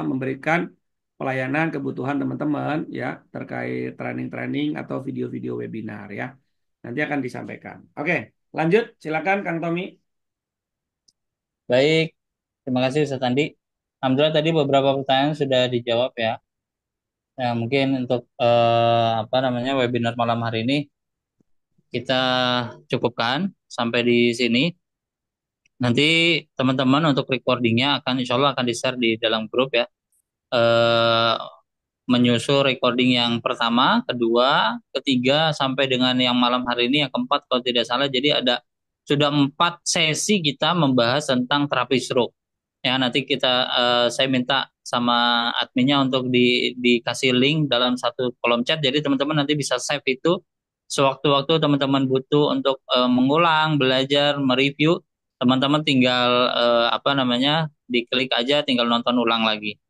memberikan pelayanan kebutuhan teman-teman ya terkait training-training atau video-video webinar ya. Nanti akan disampaikan. Oke, lanjut. Silakan Kang Tommy. Baik, terima kasih Ustaz Andi. Alhamdulillah tadi beberapa pertanyaan sudah dijawab ya. Ya, mungkin untuk webinar malam hari ini kita cukupkan sampai di sini. Nanti teman-teman untuk recordingnya insya Allah akan di-share di dalam grup ya. Menyusul recording yang pertama, kedua, ketiga sampai dengan yang malam hari ini yang keempat kalau tidak salah. Jadi sudah 4 sesi kita membahas tentang terapi stroke. Ya nanti saya minta sama adminnya untuk dikasih link dalam satu kolom chat. Jadi teman-teman nanti bisa save itu sewaktu-waktu teman-teman butuh untuk mengulang, belajar, mereview. Teman-teman tinggal diklik aja, tinggal nonton ulang lagi.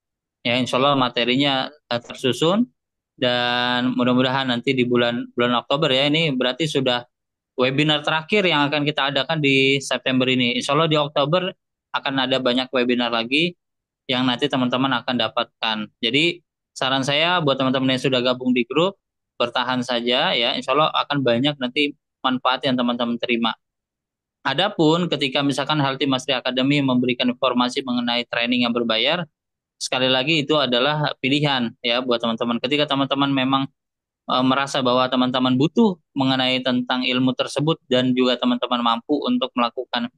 Ya, insya Allah materinya tersusun dan mudah-mudahan nanti di bulan Oktober ya, ini berarti sudah webinar terakhir yang akan kita adakan di September ini. Insya Allah di Oktober akan ada banyak webinar lagi yang nanti teman-teman akan dapatkan. Jadi saran saya buat teman-teman yang sudah gabung di grup, bertahan saja ya, insya Allah akan banyak nanti manfaat yang teman-teman terima. Adapun ketika misalkan Healthy Mastery Academy memberikan informasi mengenai training yang berbayar, sekali lagi itu adalah pilihan ya buat teman-teman. Ketika teman-teman memang merasa bahwa teman-teman butuh mengenai tentang ilmu tersebut dan juga teman-teman mampu untuk melakukan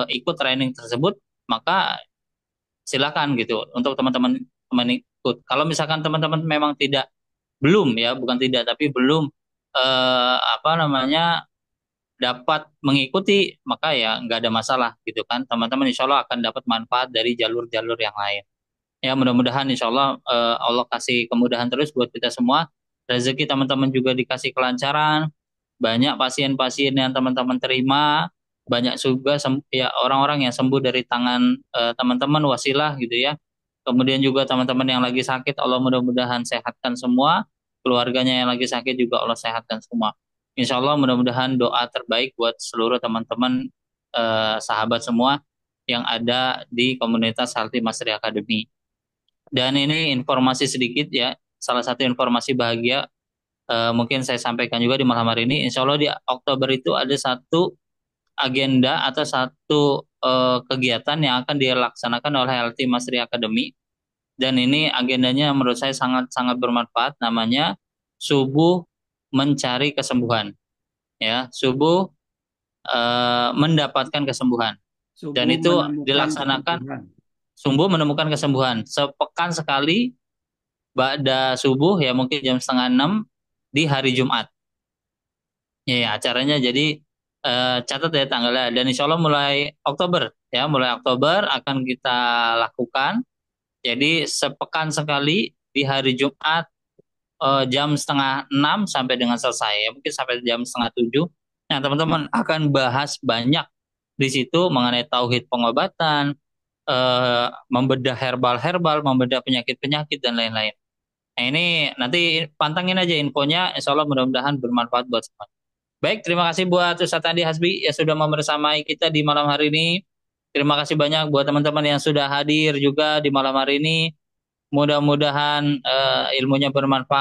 ikut training tersebut, maka silakan gitu untuk teman-teman ikut. Kalau misalkan teman-teman memang belum ya, bukan tidak tapi belum dapat mengikuti, maka ya nggak ada masalah gitu kan. Teman-teman insya Allah akan dapat manfaat dari jalur-jalur yang lain. Ya mudah-mudahan insya Allah Allah kasih kemudahan terus buat kita semua. Rezeki teman-teman juga dikasih kelancaran. Banyak pasien-pasien yang teman-teman terima. Banyak juga ya orang-orang yang sembuh dari tangan teman-teman wasilah gitu ya. Kemudian juga teman-teman yang lagi sakit Allah mudah-mudahan sehatkan semua. Keluarganya yang lagi sakit juga Allah sehatkan semua. Insya Allah mudah-mudahan doa terbaik buat seluruh teman-teman sahabat semua yang ada di komunitas Healthy Mastery Academy. Dan ini informasi sedikit ya, salah satu informasi bahagia mungkin saya sampaikan juga di malam hari ini. Insya Allah di Oktober itu ada satu agenda atau satu kegiatan yang akan dilaksanakan oleh Healthy Mastery Academy. Dan ini agendanya menurut saya sangat-sangat bermanfaat, namanya Subuh Mencari Kesembuhan. Ya, subuh mendapatkan kesembuhan. Dan itu dilaksanakan subuh menemukan kesembuhan. Sepekan sekali ba'da subuh ya mungkin jam 5:30 di hari Jumat. Ya, acaranya jadi catat ya tanggalnya. Dan insya Allah mulai Oktober akan kita lakukan. Jadi sepekan sekali di hari Jumat jam 5:30 sampai dengan selesai ya mungkin sampai jam 6:30. Nah teman-teman akan bahas banyak di situ mengenai tauhid pengobatan, membedah herbal, membedah penyakit-penyakit dan lain-lain. Nah ini nanti pantangin aja infonya, insya Allah mudah-mudahan bermanfaat buat semua. Baik, terima kasih buat Ustadz Andi Hasbi yang sudah membersamai kita di malam hari ini. Terima kasih banyak buat teman-teman yang sudah hadir juga di malam hari ini. Mudah-mudahan ilmunya bermanfaat.